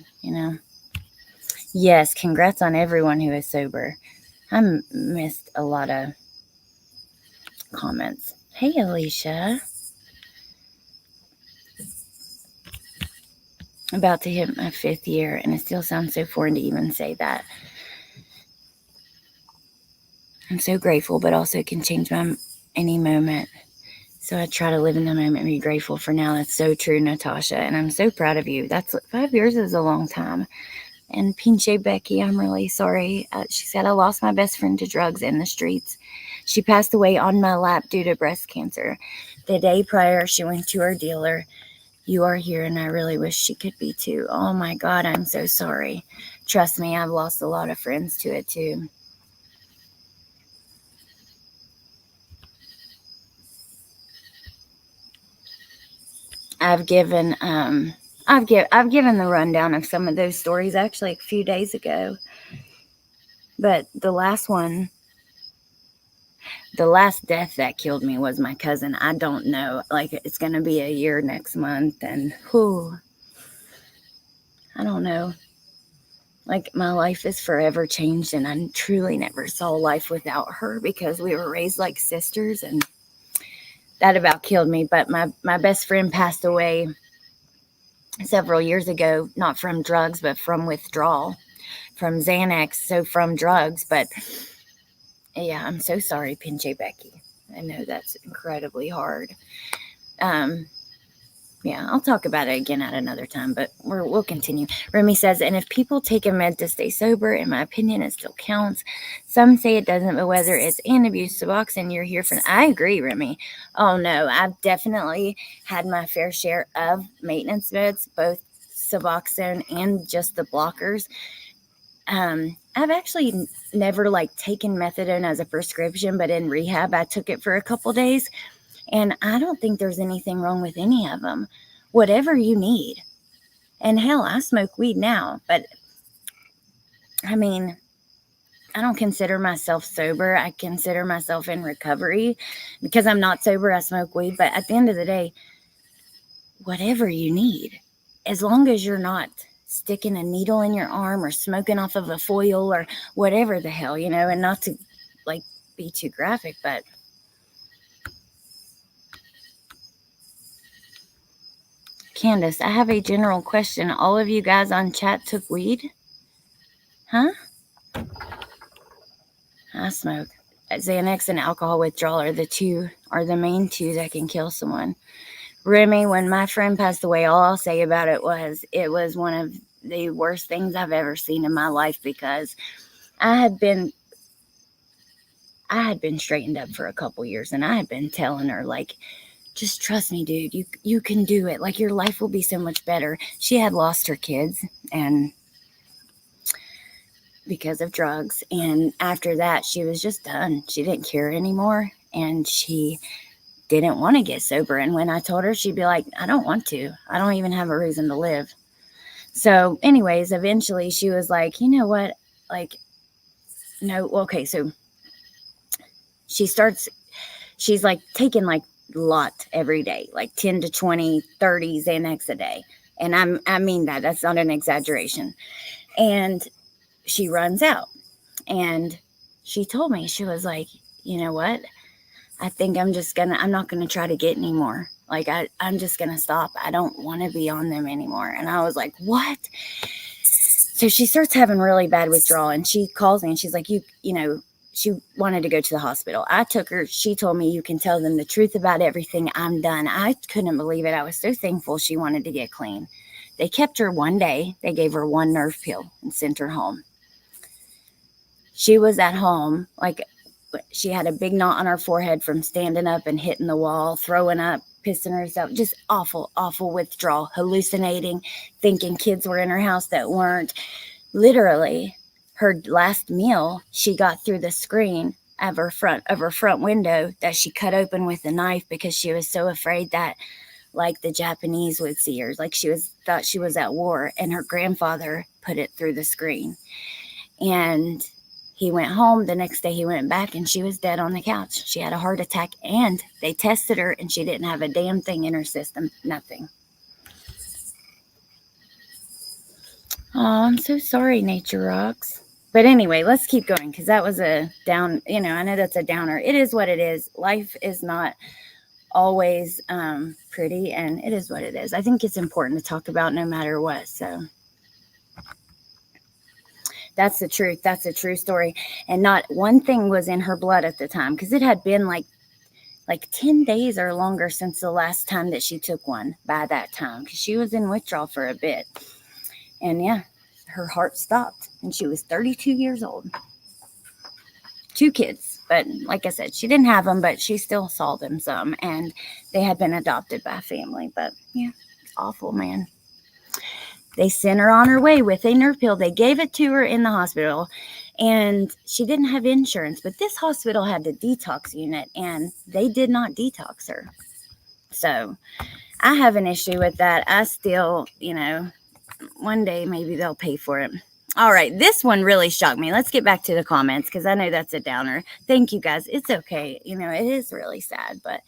Yes, congrats on everyone who is sober. I missed a lot of comments. Hey, Alicia. About to hit my 5th year, and it still sounds so foreign to even say that. I'm so grateful, but also it can change any moment. So I try to live in the moment and be grateful for now. That's so true, Natasha. And I'm so proud of you. 5 years is a long time. And Pinche Becky, I'm really sorry. She said, I lost my best friend to drugs in the streets. She passed away on my lap due to breast cancer. The day prior, she went to her dealer. You are here, and I really wish she could be too. Oh my God, I'm so sorry. Trust me, I've lost a lot of friends to it too. I've given the rundown of some of those stories actually a few days ago. But the last death that killed me was my cousin. I don't know. Like, it's going to be a year next month, and I don't know. Like, my life is forever changed, and I truly never saw life without her because we were raised like sisters, and that about killed me. But my best friend passed away several years ago, not from drugs, but from withdrawal, from Xanax, so from drugs. But yeah, I'm so sorry, Pinche Becky. I know that's incredibly hard. Um, Yeah, I'll talk about it again at another time, but we'll continue. Remy says, and if people take a med to stay sober, in my opinion, it still counts. Some say it doesn't, but whether it's an abuse, Suboxone, you're here for. I agree, Remy. Oh no, I've definitely had my fair share of maintenance meds, both Suboxone and just the blockers. I've actually never like taken methadone as a prescription, but in rehab, I took it for a couple days. And I don't think there's anything wrong with any of them. Whatever you need. And hell, I smoke weed now. But, I mean, I don't consider myself sober. I consider myself in recovery. Because I'm not sober, I smoke weed. But at the end of the day, whatever you need. As long as you're not sticking a needle in your arm or smoking off of a foil or whatever the hell, and not to, like, be too graphic, but... Candace, I have a general question. All of you guys on chat took weed? Huh? I smoke. Xanax and alcohol withdrawal are the main two that can kill someone. Remy, when my friend passed away, all I'll say about it was one of the worst things I've ever seen in my life, because I had been straightened up for a couple years, and I had been telling her, like, just trust me, dude. You can do it. Like, your life will be so much better. She had lost her kids, and because of drugs. And after that, she was just done. She didn't care anymore, and she didn't want to get sober. And when I told her, she'd be like, I don't want to. I don't even have a reason to live. So anyways, eventually she was like, you know what? Like, no, okay. So she's like taking like a lot every day, like 10 to 20, 30 Xanax a day. And I mean that. That's not an exaggeration. And she runs out. And she told me, she was like, you know what? I think I'm not going to try to get anymore. Like, I'm just going to stop. I don't want to be on them anymore. And I was like, what? So she starts having really bad withdrawal, and she calls me and she's like, she wanted to go to the hospital. I took her. She told me, you can tell them the truth about everything. I'm done. I couldn't believe it. I was so thankful she wanted to get clean. They kept her one day. They gave her one nerve pill and sent her home. She was at home, like, she had a big knot on her forehead from standing up and hitting the wall, throwing up, pissing herself, just awful, awful withdrawal, hallucinating, thinking kids were in her house that weren't. Literally, her last meal, she got through the screen of her front window that she cut open with a knife because she was so afraid that, like, the Japanese would see her, like thought she was at war, and her grandfather put it through the screen. And he went home. The next day he went back, and she was dead on the couch. She had a heart attack, and they tested her, and she didn't have a damn thing in her system. Nothing. Oh, I'm so sorry, Nature Rocks. But anyway, let's keep going, because that was a down, I know that's a downer. It is what it is. Life is not always pretty, and it is what it is. I think it's important to talk about no matter what, so... That's the truth. That's a true story. And not one thing was in her blood at the time, because it had been like 10 days or longer since the last time that she took one by that time, because she was in withdrawal for a bit. And yeah, her heart stopped, and she was 32 years old. 2 kids. But like I said, she didn't have them, but she still saw them some, and they had been adopted by family. But yeah, awful, man. They sent her on her way with a nerve pill. They gave it to her in the hospital, and she didn't have insurance. But this hospital had the detox unit, and they did not detox her. So I have an issue with that. I still, one day maybe they'll pay for it. All right, this one really shocked me. Let's get back to the comments, because I know that's a downer. Thank you, guys. It's okay. It is really sad, but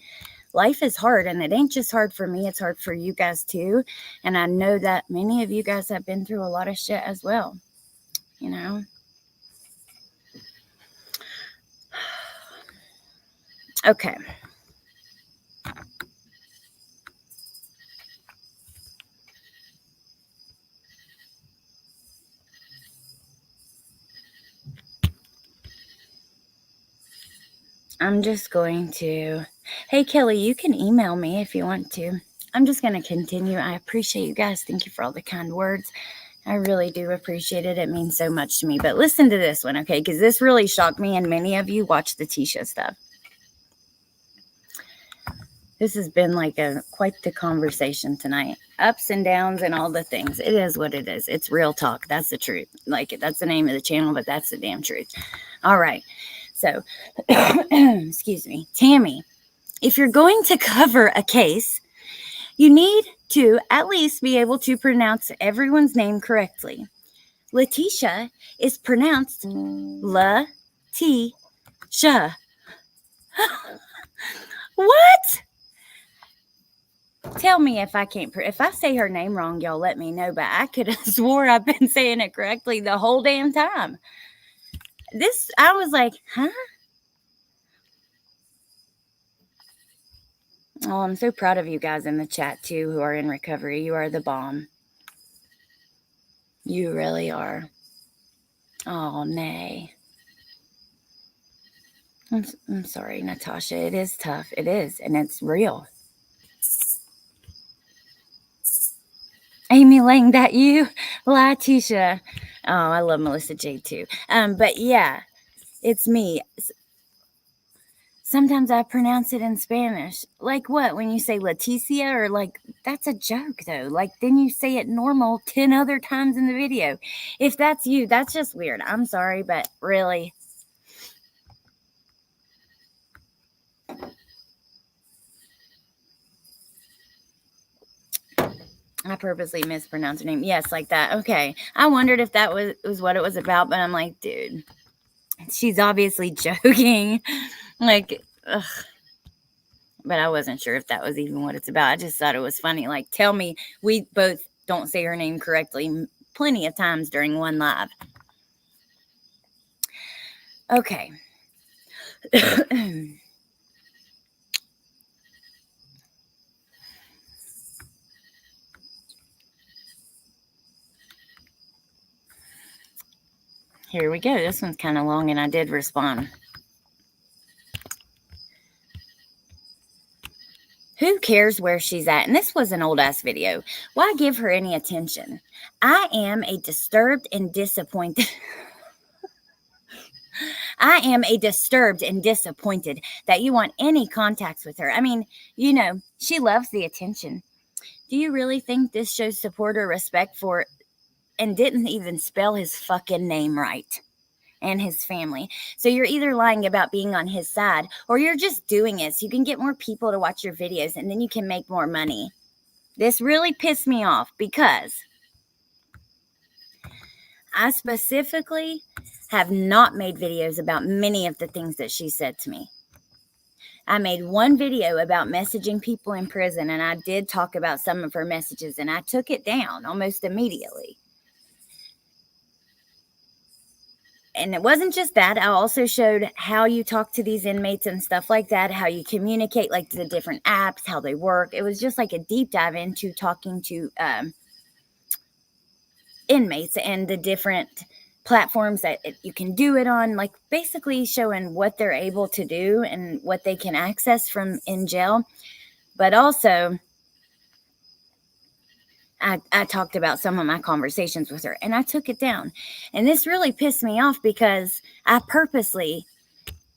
life is hard, and it ain't just hard for me, it's hard for you guys too. And I know that many of you guys have been through a lot of shit as well, you know. Okay. I'm just going to, hey Kelly, you can email me if you want to. I'm just going to continue. I appreciate you guys. Thank you for all the kind words. I really do appreciate it. It means so much to me. But listen to this one, okay? Because this really shocked me, and many of you watch the Tisha stuff. This has been like quite the conversation tonight. Ups and downs and all the things. It is what it is. It's real talk. That's the truth. Like, that's the name of the channel, but that's the damn truth. All right. So, excuse me. Tammy, if you're going to cover a case, you need to at least be able to pronounce everyone's name correctly. Letitia is pronounced La-T-Sha. What? Tell me if I can't, if I say her name wrong, y'all let me know, but I could have swore I've been saying it correctly the whole damn time. I was like, huh? Oh, I'm so proud of you guys in the chat too who are in recovery. You are the bomb. You really are. Oh, nay. I'm sorry, Natasha. It is tough. It is, and it's real. Amy Lang, that you? Latisha. Oh, I love Melissa J too. But yeah, it's me. Sometimes I pronounce it in Spanish. Like what? When you say Leticia, or like, that's a joke though. Like, then you say it normal 10 other times in the video. If that's you, that's just weird. I'm sorry, but really. I purposely mispronounced her name. Yes, like that. Okay. I wondered if that was what it was about, but I'm like, dude, she's obviously joking. Like, ugh. But I wasn't sure if that was even what it's about. I just thought it was funny. Like, tell me, we both don't say her name correctly plenty of times during one live. Okay. Here we go. This one's kind of long, and I did respond. Who cares where she's at? And this was an old-ass video. Why give her any attention? I am a disturbed and disappointed... I am a disturbed and disappointed that you want any contacts with her. I mean, you know, she loves the attention. Do you really think this shows support or respect for... And didn't even spell his fucking name right. And his family. So you're either lying about being on his side, or you're just doing it so you can get more people to watch your videos, and then you can make more money. This really pissed me off because I specifically have not made videos about many of the things that she said to me. I made one video about messaging people in prison, and I did talk about some of her messages, and I took it down almost immediately. And it wasn't just that. I also showed how you talk to these inmates and stuff like that, how you communicate, like the different apps, how they work. It was just like a deep dive into talking to inmates and the different platforms that you can do it on, like basically showing what they're able to do and what they can access from in jail. But also, I talked about some of my conversations with her, and I took it down. And this really pissed me off because I purposely,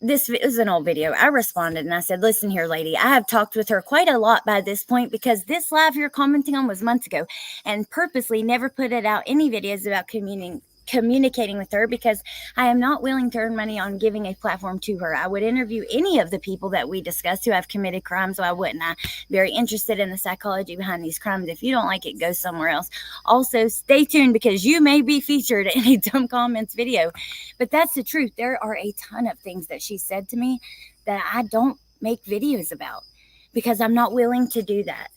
this is an old video. I responded and I said, listen here, lady, I have talked with her quite a lot by this point because this live you're commenting on was months ago, and purposely never put it out any videos about communicating with her because I am not willing to earn money on giving a platform to her. I would interview any of the people that we discussed who have committed crimes. Why wouldn't I? Very interested in the psychology behind these crimes. If you don't like it, go somewhere else. Also, stay tuned because you may be featured in a dumb comments video. But that's the truth. There are a ton of things that she said to me that I don't make videos about because I'm not willing to do that.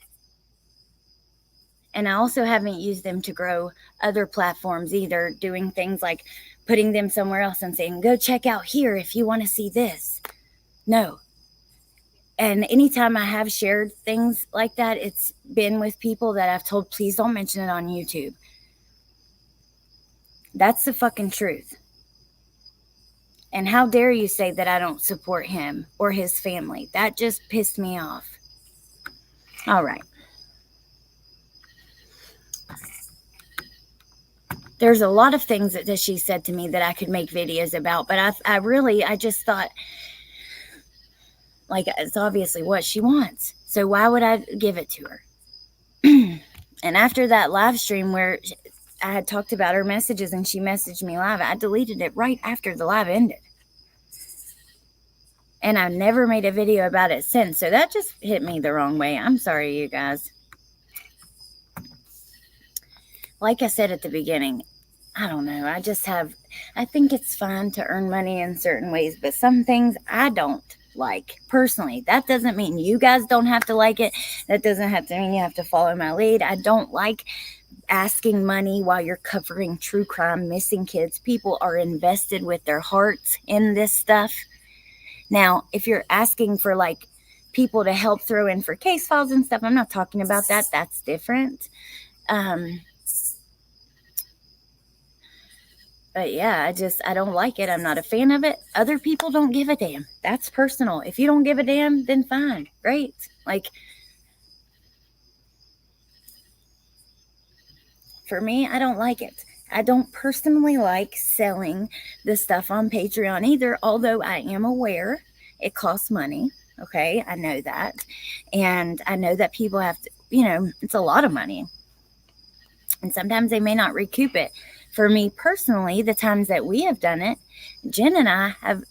And I also haven't used them to grow other platforms either, doing things like putting them somewhere else and saying, go check out here if you want to see this. No. And anytime I have shared things like that, it's been with people that I've told, please don't mention it on YouTube. That's the fucking truth. And how dare you say that I don't support him or his family? That just pissed me off. All right. There's a lot of things that she said to me that I could make videos about, but I just thought, like, it's obviously what she wants. So why would I give it to her? And after that live stream where I had talked about her messages and she messaged me live, I deleted it right after the live ended. And I never made a video about it since. So that just hit me the wrong way. I'm sorry, you guys. Like I said at the beginning, I don't know. I think it's fine to earn money in certain ways, but some things I don't like personally. That doesn't mean you guys don't have to like it. That doesn't have to mean you have to follow my lead. I don't like asking money while you're covering true crime, missing kids. People are invested with their hearts in this stuff. Now, if you're asking for like people to help throw in for case files and stuff, I'm not talking about that. That's different. But yeah, I don't like it. I'm not a fan of it. Other people don't give a damn. That's personal. If you don't give a damn, then fine. Great. Like, for me, I don't like it. I don't personally like selling the stuff on Patreon either, although I am aware it costs money. Okay, I know that. And I know that people have to, it's a lot of money. And sometimes they may not recoup it. For me personally, the times that we have done it, Jen and I have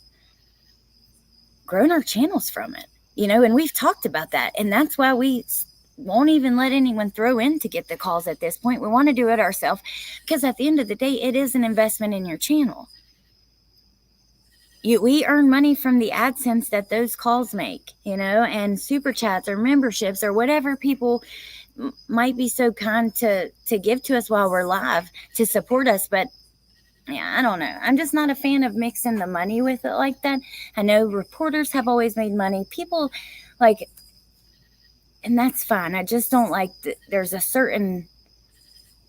grown our channels from it, and we've talked about that. And that's why we won't even let anyone throw in to get the calls at this point. We want to do it ourselves because at the end of the day, it is an investment in your channel. We earn money from the AdSense that those calls make, and super chats or memberships or whatever people might be so kind to give to us while we're live to support us. But yeah, I don't know. I'm just not a fan of mixing the money with it like that. I know reporters have always made money. People like, and that's fine. I just don't like there's a certain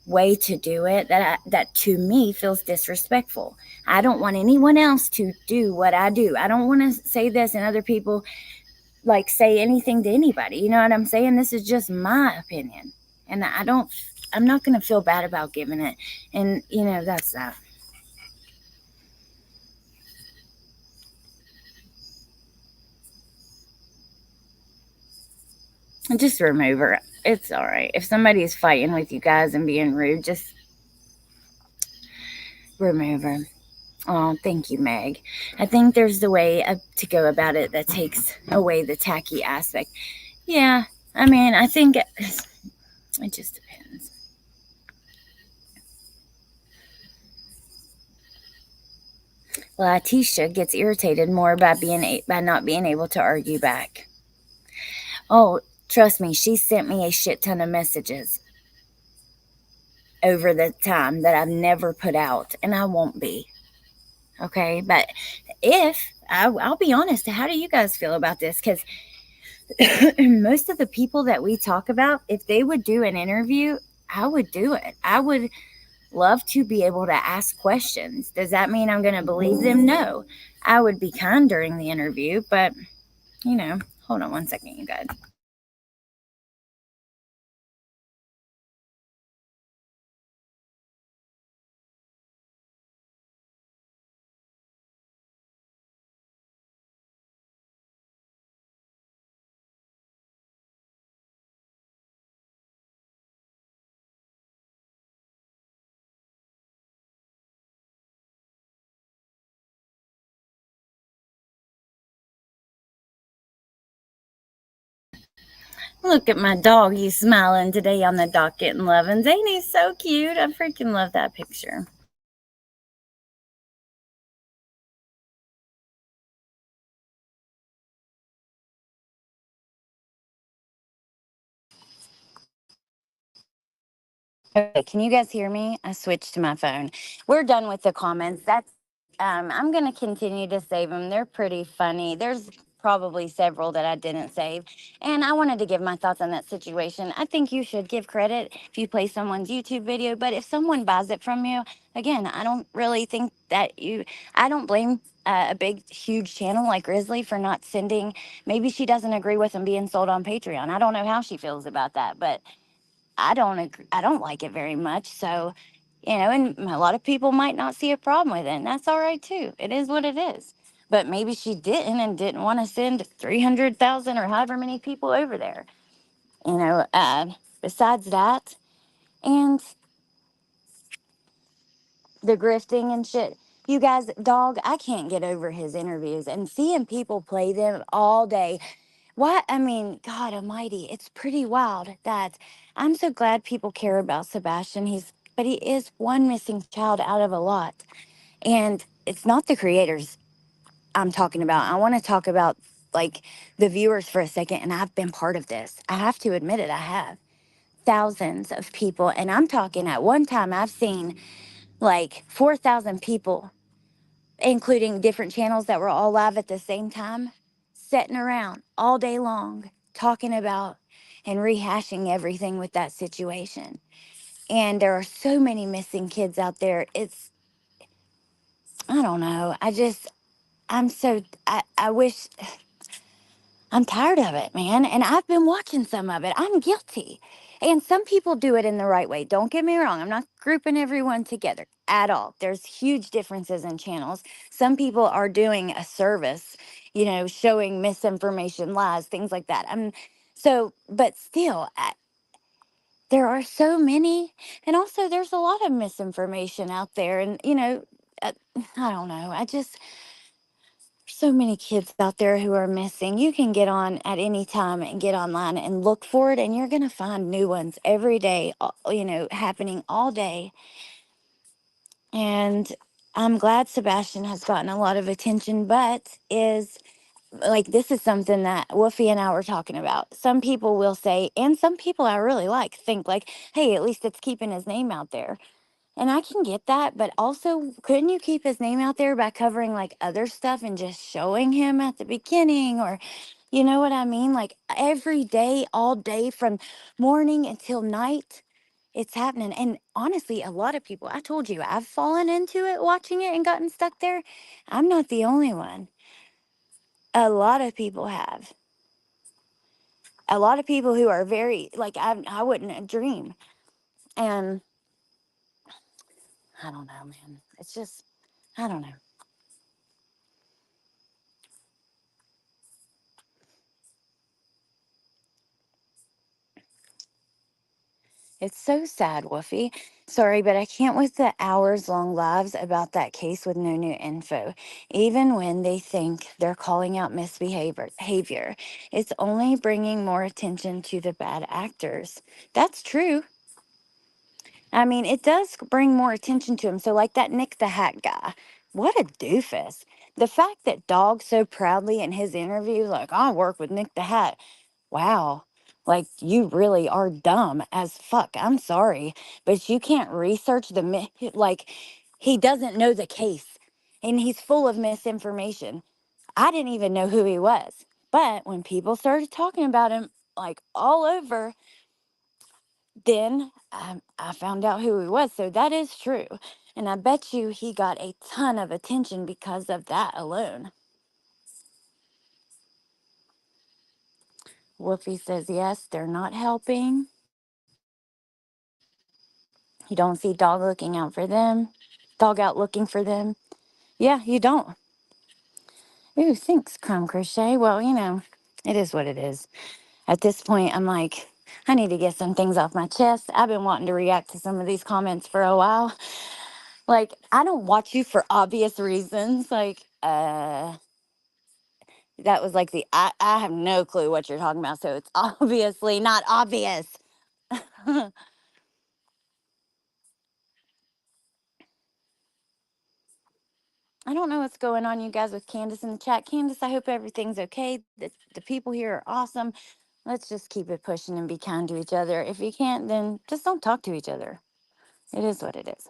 way to do it that to me feels disrespectful. I don't want anyone else to do what I do. I don't want to say this and other people like say anything to anybody. You know what I'm saying? This is just my opinion. And I'm not going to feel bad about giving it. And, that's that. Just remove her. It's all right. If somebody is fighting with you guys and being rude, just remove her. Oh, thank you, Meg. I think there's the way to go about it that takes away the tacky aspect. Yeah, I mean, I think it just depends. Latisha gets irritated more by not being able to argue back. Oh, trust me, she sent me a shit ton of messages over the time that I've never put out, and I won't be. Okay, but I'll be honest, how do you guys feel about this? Because most of the people that we talk about, if they would do an interview, I would do it. I would love to be able to ask questions. Does that mean I'm going to believe them? No. I would be kind during the interview, but, hold on one second, you guys. Look at my dog. He's smiling today on the dock getting lovins. Ain't he so cute? I freaking love that picture. Okay, can you guys hear me? I switched to my phone. We're done with the comments. I'm going to continue to save them. They're pretty funny. There's probably several that I didn't save. And I wanted to give my thoughts on that situation. I think you should give credit if you play someone's YouTube video, but if someone buys it from you, again, I don't really think that I don't blame a big, huge channel like Grizzly for not sending. Maybe she doesn't agree with them being sold on Patreon. I don't know how she feels about that, but I don't agree. I don't like it very much. So, and a lot of people might not see a problem with it, and that's all right too. It is what it is. But maybe she didn't and didn't want to send 300,000 or however many people over there. Besides that, and the grifting and shit. You guys, dog, I can't get over his interviews and seeing people play them all day. What? I mean, God Almighty, it's pretty wild that I'm so glad people care about Sebastian. But he is one missing child out of a lot. And it's not the creators I'm talking about. I want to talk about like the viewers for a second. And I've been part of this. I have to admit it. I have thousands of people. And I'm talking at one time, I've seen like 4,000 people, including different channels that were all live at the same time, sitting around all day long talking about and rehashing everything with that situation. And there are so many missing kids out there. I don't know. I wish, I'm tired of it, man. And I've been watching some of it. I'm guilty. And some people do it in the right way. Don't get me wrong. I'm not grouping everyone together at all. There's huge differences in channels. Some people are doing a service, showing misinformation, lies, things like that. But still, there are so many. And also, there's a lot of misinformation out there. And, I don't know. So many kids out there who are missing. You can get on at any time and get online and look for it, and you're going to find new ones every day, happening all day. And I'm glad Sebastian has gotten a lot of attention, but this is something that Woofy and I were talking about. Some people will say, and some people I really think like, hey, at least it's keeping his name out there. And I can get that, but also, couldn't you keep his name out there by covering like other stuff and just showing him at the beginning? Or, you know what I mean? Like every day, all day from morning until night, it's happening. And honestly, a lot of people, I told you, I've fallen into it watching it and gotten stuck there. I'm not the only one. A lot of people have. A lot of people who are very, like, I wouldn't dream. And I don't know, man. It's just, I don't know. It's so sad, Woofy. Sorry, but I can't with the hours long lives about that case with no new info. Even when they think they're calling out misbehavior, it's only bringing more attention to the bad actors. That's true. I mean, it does bring more attention to him. So, like that Nick the Hat guy, what a doofus. The fact that Dog so proudly in his interview, like, I work with Nick the Hat. Wow. Like, you really are dumb as fuck. I'm sorry. But you can't research like, he doesn't know the case. And he's full of misinformation. I didn't even know who he was. But when people started talking about him, like, all over, then I found out who he was. So that is true. And I bet you he got a ton of attention because of that alone. Wolfie says, yes, they're not helping. You don't see dog looking out for them. Dog out looking for them. Yeah, you don't. Ooh, thanks, Crumb Crochet. Well, it is what it is. At this point, I'm like, I need to get some things off my chest. I've been wanting to react to some of these comments for a while. Like, I don't watch you for obvious reasons. That was like I have no clue what you're talking about, so it's obviously not obvious. I don't know what's going on, you guys, with Candace in the chat. Candace, I hope everything's okay. The people here are awesome. Let's just keep it pushing and be kind to each other. If you can't, then just don't talk to each other. It is what it is.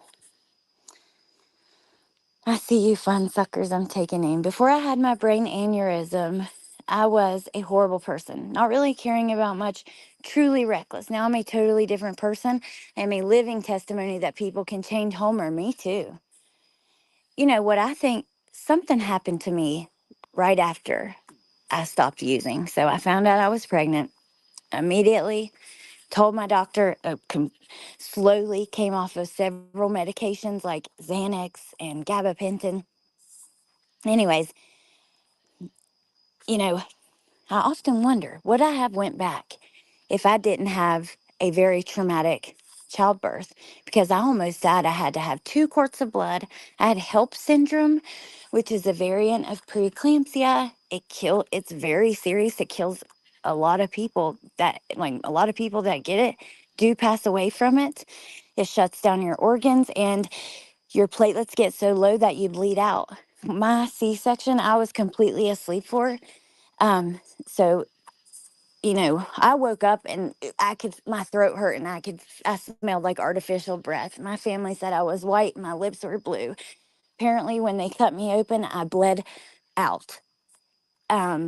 I see you fun suckers. I'm taking aim. Before I had my brain aneurysm, I was a horrible person, not really caring about much, truly reckless. Now I'm a totally different person. I'm a living testimony that people can change. Homer, me too. You know what I think? Something happened to me right after I stopped using. So I found out I was pregnant immediately, told my doctor, slowly came off of several medications like Xanax and gabapentin. Anyways, you know, I often wonder, would I have went back if I didn't have a very traumatic childbirth? Because I almost died. I had to have 2 quarts of blood. I had HELP syndrome, which is a variant of preeclampsia. It's very serious. It kills a lot of people a lot of people that get it do pass away from it. It shuts down your organs and your platelets get so low that you bleed out. My C-section, I was completely asleep for. So I woke up and my throat hurt and I smelled like artificial breath. My family said I was white, my lips were blue. Apparently, when they cut me open, I bled out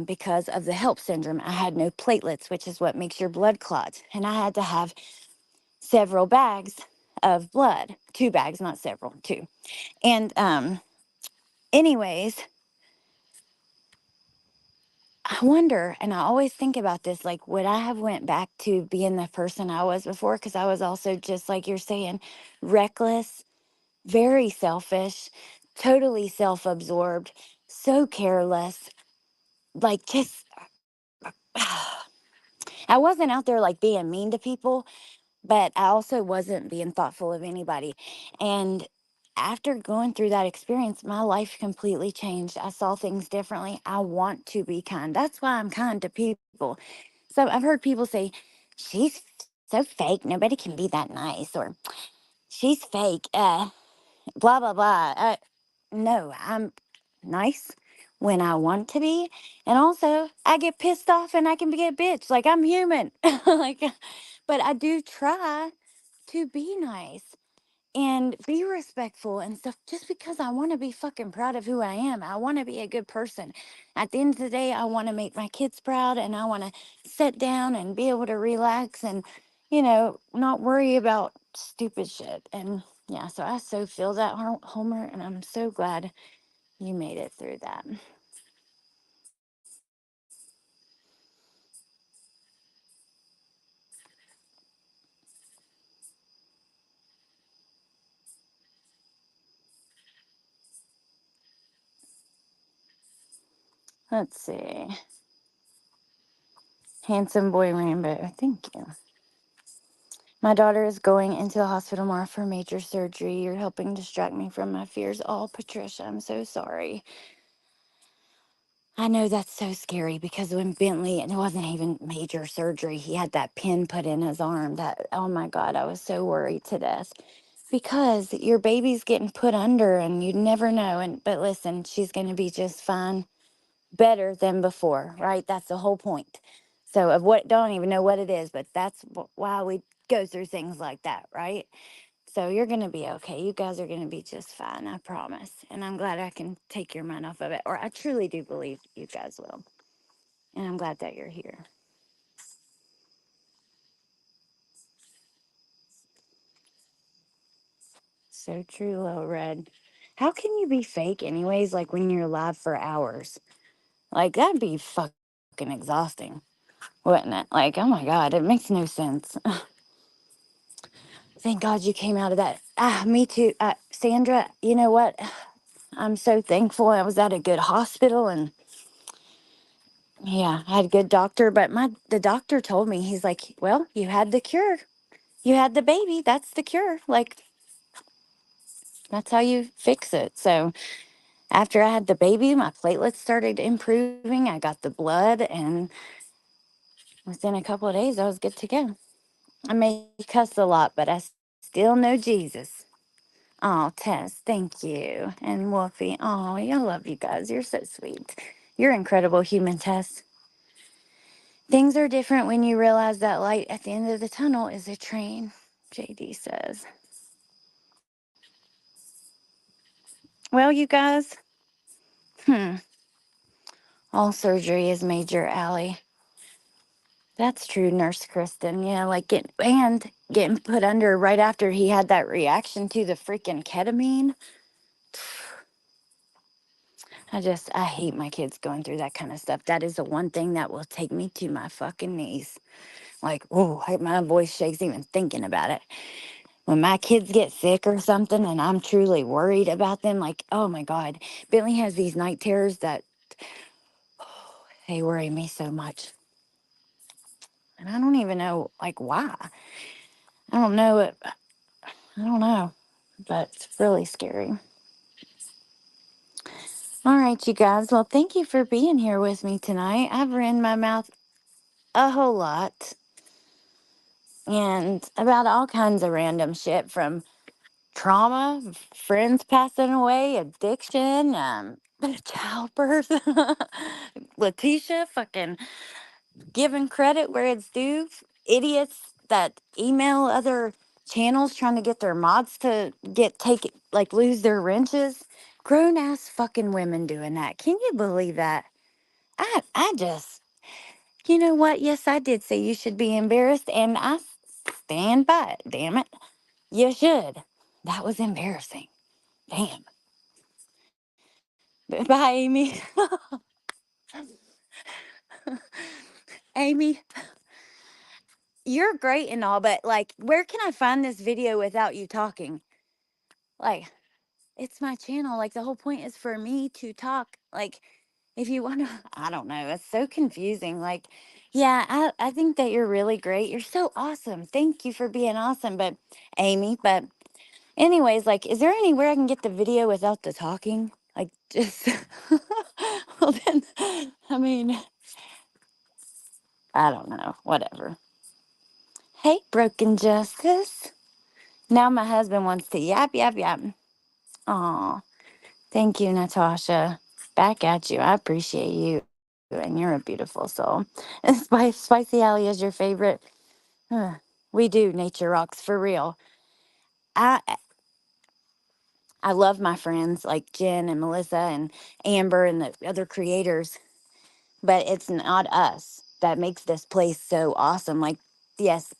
because of the HELP syndrome. I had no platelets, which is what makes your blood clot. And I had to have several bags of blood, 2 bags, not several, 2. And anyways, I wonder, and I always think about this, like, would I have went back to being the person I was before? Because I was also, just like you're saying, reckless, very selfish, totally self-absorbed, so careless, like just, I wasn't out there like being mean to people, but I also wasn't being thoughtful of anybody. And after going through that experience, my life completely changed. I saw things differently. I want to be kind. That's why I'm kind to people. So I've heard people say, she's so fake. Nobody can be that nice. Or she's fake. Blah, blah, blah. No, I'm nice when I want to be. And also, I get pissed off and I can get bitch. Like, I'm human. like, but I do try to be nice and be respectful and stuff just because I want to be fucking proud of who I am. I want to be a good person. At the end of the day, I want to make my kids proud and I want to sit down and be able to relax and, not worry about stupid shit. And yeah, so I so feel that, Homer, and I'm so glad you made it through that. Let's see. Handsome boy Rainbow, thank you. My daughter is going into the hospital tomorrow for major surgery. You're helping distract me from my fears. Oh, Patricia, I'm so sorry. I know that's so scary because when Bentley, and it wasn't even major surgery, he had that pin put in his arm. Oh my God, I was so worried to death because your baby's getting put under and you never know. But listen, she's going to be just fine, better than before, right? That's the whole point. So don't even know what it is, but that's why we go through things like that, right? So you're going to be okay. You guys are going to be just fine, I promise. And I'm glad I can take your mind off of it. Or I truly do believe you guys will. And I'm glad that you're here. So true, Low Red. How can you be fake anyways, like when you're live for hours? Like, that'd be fucking exhausting, wouldn't it? Like, oh my God, it makes no sense. Thank God you came out of that. Me too. Sandra, you know what? I'm so thankful I was at a good hospital and yeah, I had a good doctor, but the doctor told me, he's like, well, you had the cure. You had the baby. That's the cure. Like, that's how you fix it. So after I had the baby, my platelets started improving. I got the blood, and within a couple of days, I was good to go. I may cuss a lot, but I still know Jesus. Oh, Tess, thank you. And Wolfie, oh, I love you guys. You're so sweet. You're incredible human, Tess. Things are different when you realize that light at the end of the tunnel is a train, JD says. Well, you guys, all surgery is major, Allie. That's true, Nurse Kristen. Yeah, like getting put under right after he had that reaction to the freaking ketamine. I hate my kids going through that kind of stuff. That is the one thing that will take me to my fucking knees. Like, oh, my voice shakes even thinking about it. When my kids get sick or something and I'm truly worried about them, like, oh my God, Bentley has these night terrors that they worry me so much. And I don't even know, like, why. I don't know it. I don't know, but it's really scary. All right, you guys. Well, thank you for being here with me tonight. I've ran my mouth a whole lot and about all kinds of random shit from trauma, friends passing away, addiction, childbirth, Letitia fucking giving credit where it's due, idiots that email other channels trying to get their mods to lose their wrenches, grown ass fucking women doing that. Can you believe that? I just, you know what? Yes, I did say you should be embarrassed, and I stand by it. Damn it, you should. That was embarrassing. Damn. Bye, Amy. Amy, you're great and all, but like, where can I find this video without you talking? Like, it's my channel. Like, the whole point is for me to talk. Like, if you want to, I don't know. It's so confusing. Like, yeah, I think that you're really great. You're so awesome. Thank you for being awesome. But, Amy, anyways, like, is there anywhere I can get the video without the talking? Like, just, well, then, I mean, I don't know. Whatever. Hey, Broken Justice. Now my husband wants to yap, yap, yap. Aw, thank you, Natasha. Back at you. I appreciate you. And you're a beautiful soul. And Spicy Alley is your favorite. We do. Nature rocks for real. I I love my friends like Jen and Melissa and Amber and the other creators, but it's not us that makes this place so awesome. Like, yes,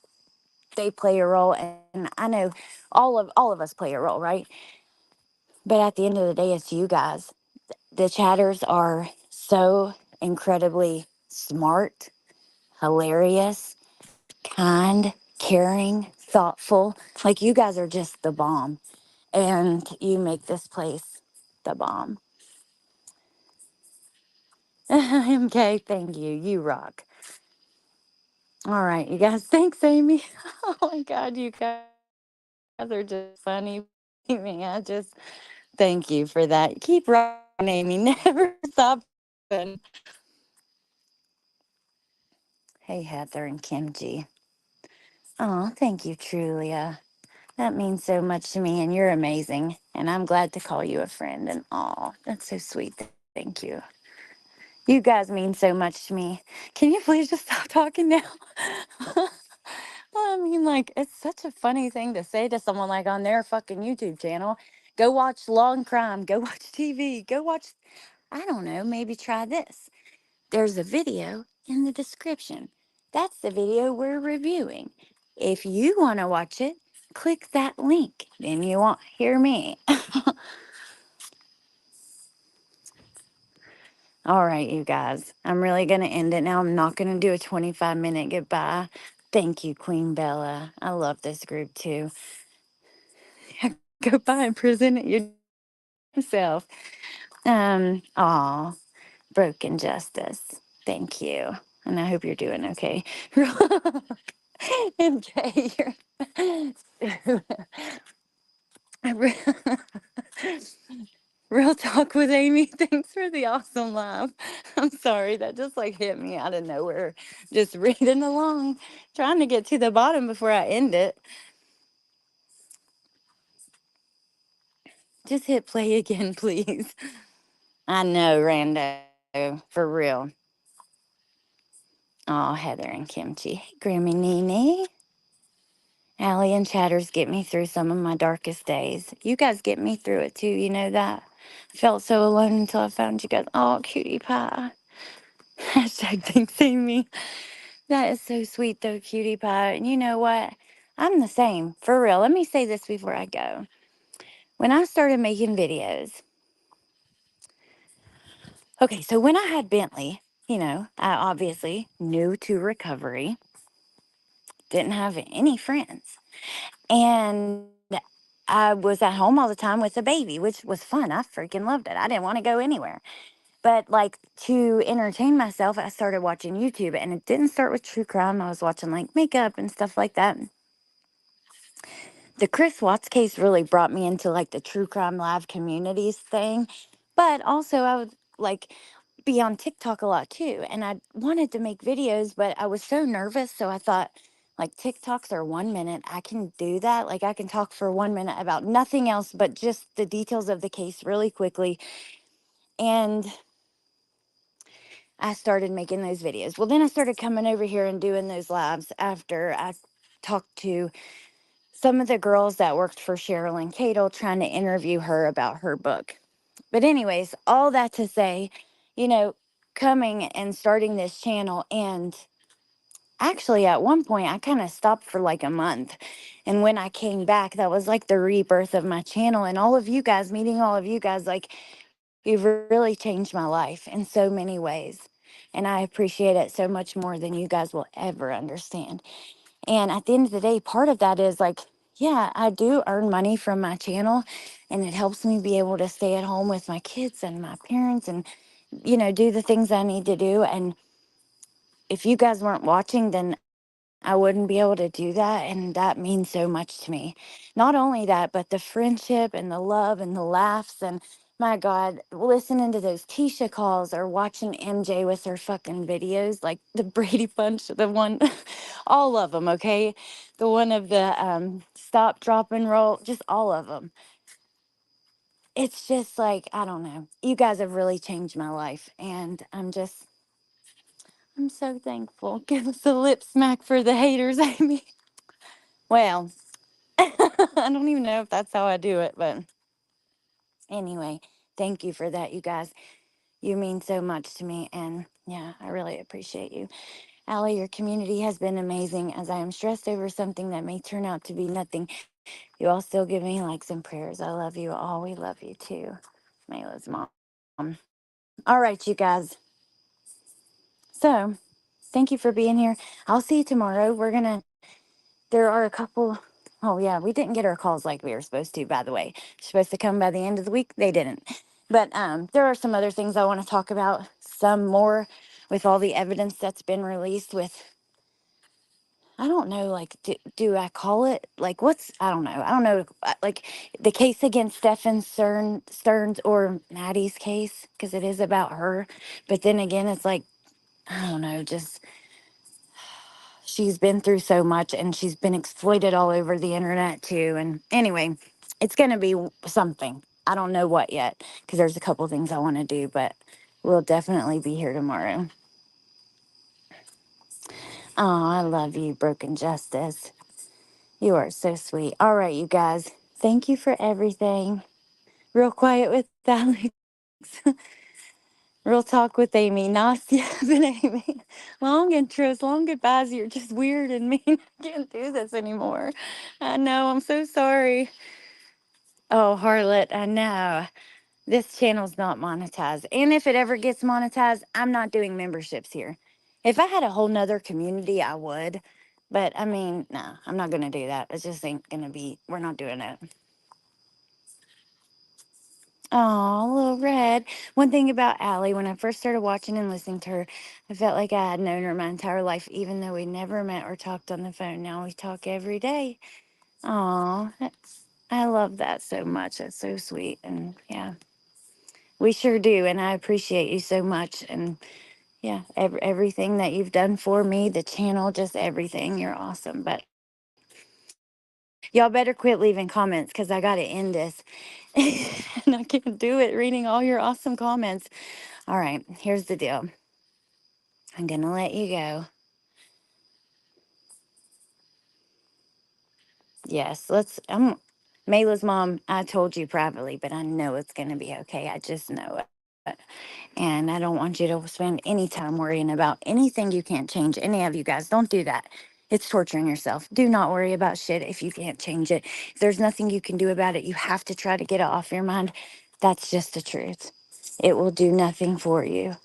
they play a role, and I know all of us play a role, right? But at the end of the day, it's you guys. The chatters are so incredibly smart, hilarious, kind, caring, thoughtful. Like, you guys are just the bomb. And you make this place the bomb. MK, thank you. You rock. All right, you guys. Thanks, Amy. Oh my God, you guys are just funny. I just thank you for that. Keep rocking, Amy. Never stop. Hey, Heather and Kimchi. Oh, thank you, Trulia. That means so much to me, and you're amazing. And I'm glad to call you a friend. And oh, that's so sweet. Thank you. You guys mean so much to me. Can you please just stop talking now? Well, I mean, like, it's such a funny thing to say to someone like on their fucking YouTube channel. Go watch Long Crime. Go watch TV. Go watch, I don't know, maybe try this. There's a video in the description. That's the video we're reviewing. If you want to watch it, click that link. Then you won't hear me. All right, you guys. I'm really going to end it now. I'm not going to do a 25-minute goodbye. Thank you, Queen Bella. I love this group too. Go by and present it yourself. Aw, Broken Justice. Thank you. And I hope you're doing okay. MJ, real talk with Amy. Thanks for the awesome laugh. I'm sorry, that just like hit me out of nowhere. Just reading along, trying to get to the bottom before I end it. Just hit play again, please. I know, Rando, for real. Oh, Heather and Kimchi. Hey, Grammy Nene. Allie and Chatters get me through some of my darkest days. You guys get me through it too, you know that? I felt so alone until I found you guys. Oh, cutie pie. Hashtag thanks, Amy. That is so sweet though, cutie pie. And you know what? I'm the same, for real. Let me say this before I go. When I started making videos, okay, so when I had Bentley, I obviously new to recovery, didn't have any friends. And I was at home all the time with a baby, which was fun. I freaking loved it. I didn't want to go anywhere. But like to entertain myself, I started watching YouTube, and it didn't start with true crime. I was watching like makeup and stuff like that. The Chris Watts case really brought me into like the true crime live communities thing. But also I would like be on TikTok a lot too. And I wanted to make videos, but I was so nervous. So I thought like TikToks are 1 minute. I can do that. Like I can talk for 1 minute about nothing else but just the details of the case really quickly. And I started making those videos. Well, then I started coming over here and doing those lives after I talked to some of the girls that worked for Sherilyn Cadle, trying to interview her about her book. But anyways, all that to say, you know, coming and starting this channel, and actually at one point I kind of stopped for like a month. And when I came back, that was like the rebirth of my channel, and all of you guys, meeting all of you guys, like you've really changed my life in so many ways. And I appreciate it so much more than you guys will ever understand. And at the end of the day, part of that is like, yeah, I do earn money from my channel, and it helps me be able to stay at home with my kids and my parents and, do the things I need to do. And if you guys weren't watching, then I wouldn't be able to do that. And that means so much to me. Not only that, but the friendship and the love and the laughs. And my God, listening to those Tisha calls or watching MJ with her fucking videos, like the Brady Bunch, the one, all of them, okay? The one of the stop, drop, and roll, just all of them. It's just like, I don't know. You guys have really changed my life. And I'm so thankful. Give us a lip smack for the haters, Amy. Well, I don't even know if that's how I do it, but anyway, thank you for that, you guys. You mean so much to me, and yeah, I really appreciate you. Allie, your community has been amazing. As I am stressed over something that may turn out to be nothing, you all still give me likes and prayers. I love you all. We love you too. Mayla's mom. All right, you guys. So, thank you for being here. I'll see you tomorrow. There are a couple. Oh, yeah, we didn't get our calls like we were supposed to, by the way. Supposed to come by the end of the week. They didn't. But there are some other things I want to talk about, some more with all the evidence that's been released with, I don't know, like, do I call it? Like, I don't know. I don't know. Like, the case against Stefan Stearns or Maddie's case, because it is about her. But then again, it's like, I don't know, just she's been through so much, and she's been exploited all over the internet too. And anyway, it's going to be something. I don't know what yet, because there's a couple things I want to do, but we'll definitely be here tomorrow. Oh, I love you, Broken Justice. You are so sweet. All right, you guys. Thank you for everything. Real quiet with Alex. Real talk with Amy. Nastia and Amy. Long intros, long goodbyes. You're just weird and mean. I can't do this anymore. I know. I'm so sorry. Oh, Harlot, I know. This channel's not monetized. And if it ever gets monetized, I'm not doing memberships here. If I had a whole nother community, I would. But I mean, no, I'm not going to do that. It just ain't going to be, we're not doing it. Oh, little Red. One thing about Allie, when I first started watching and listening to her, I felt like I had known her my entire life, even though we never met or talked on the phone. Now we talk every day. Oh, I love that so much. That's so sweet. And yeah, we sure do. And I appreciate you so much. And yeah, everything that you've done for me, the channel, just everything. You're awesome. But y'all better quit leaving comments, because I got to end this. And I can't do it reading all your awesome comments. All right, here's the deal. I'm going to let you go. Yes, Mayla's mom, I told you privately, but I know it's going to be okay. I just know it. And I don't want you to spend any time worrying about anything you can't change. Any of you guys, don't do that. It's torturing yourself. Do not worry about shit if you can't change it. If there's nothing you can do about it, you have to try to get it off your mind. That's just the truth. It will do nothing for you.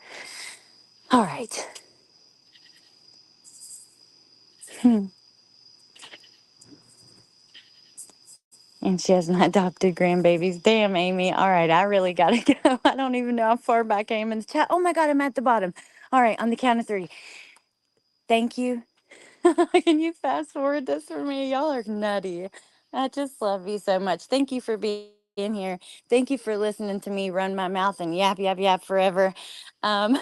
All right. And she has my adopted grandbabies. Damn, Amy. All right, I really got to go. I don't even know how far back I am in the chat. Oh my God, I'm at the bottom. All right, on the count of three. Thank you. Can you fast forward this for me? Y'all are nutty. I just love you so much. Thank you for being here. Thank you for listening to me run my mouth and yap, yap, yap forever. Um,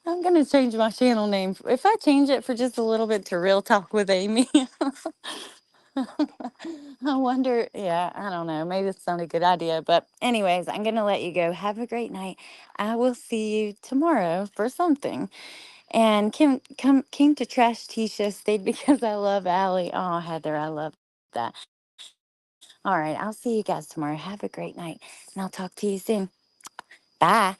I'm going to change my channel name. If I change it for just a little bit to Real Talk with Amy. I wonder, yeah, I don't know. Maybe it's not a good idea. But, anyways, I'm going to let you go. Have a great night. I will see you tomorrow for something. And came to Trash Tisha stayed because I love Allie. Oh, Heather, I love that. All right, I'll see you guys tomorrow. Have a great night. And I'll talk to you soon. Bye.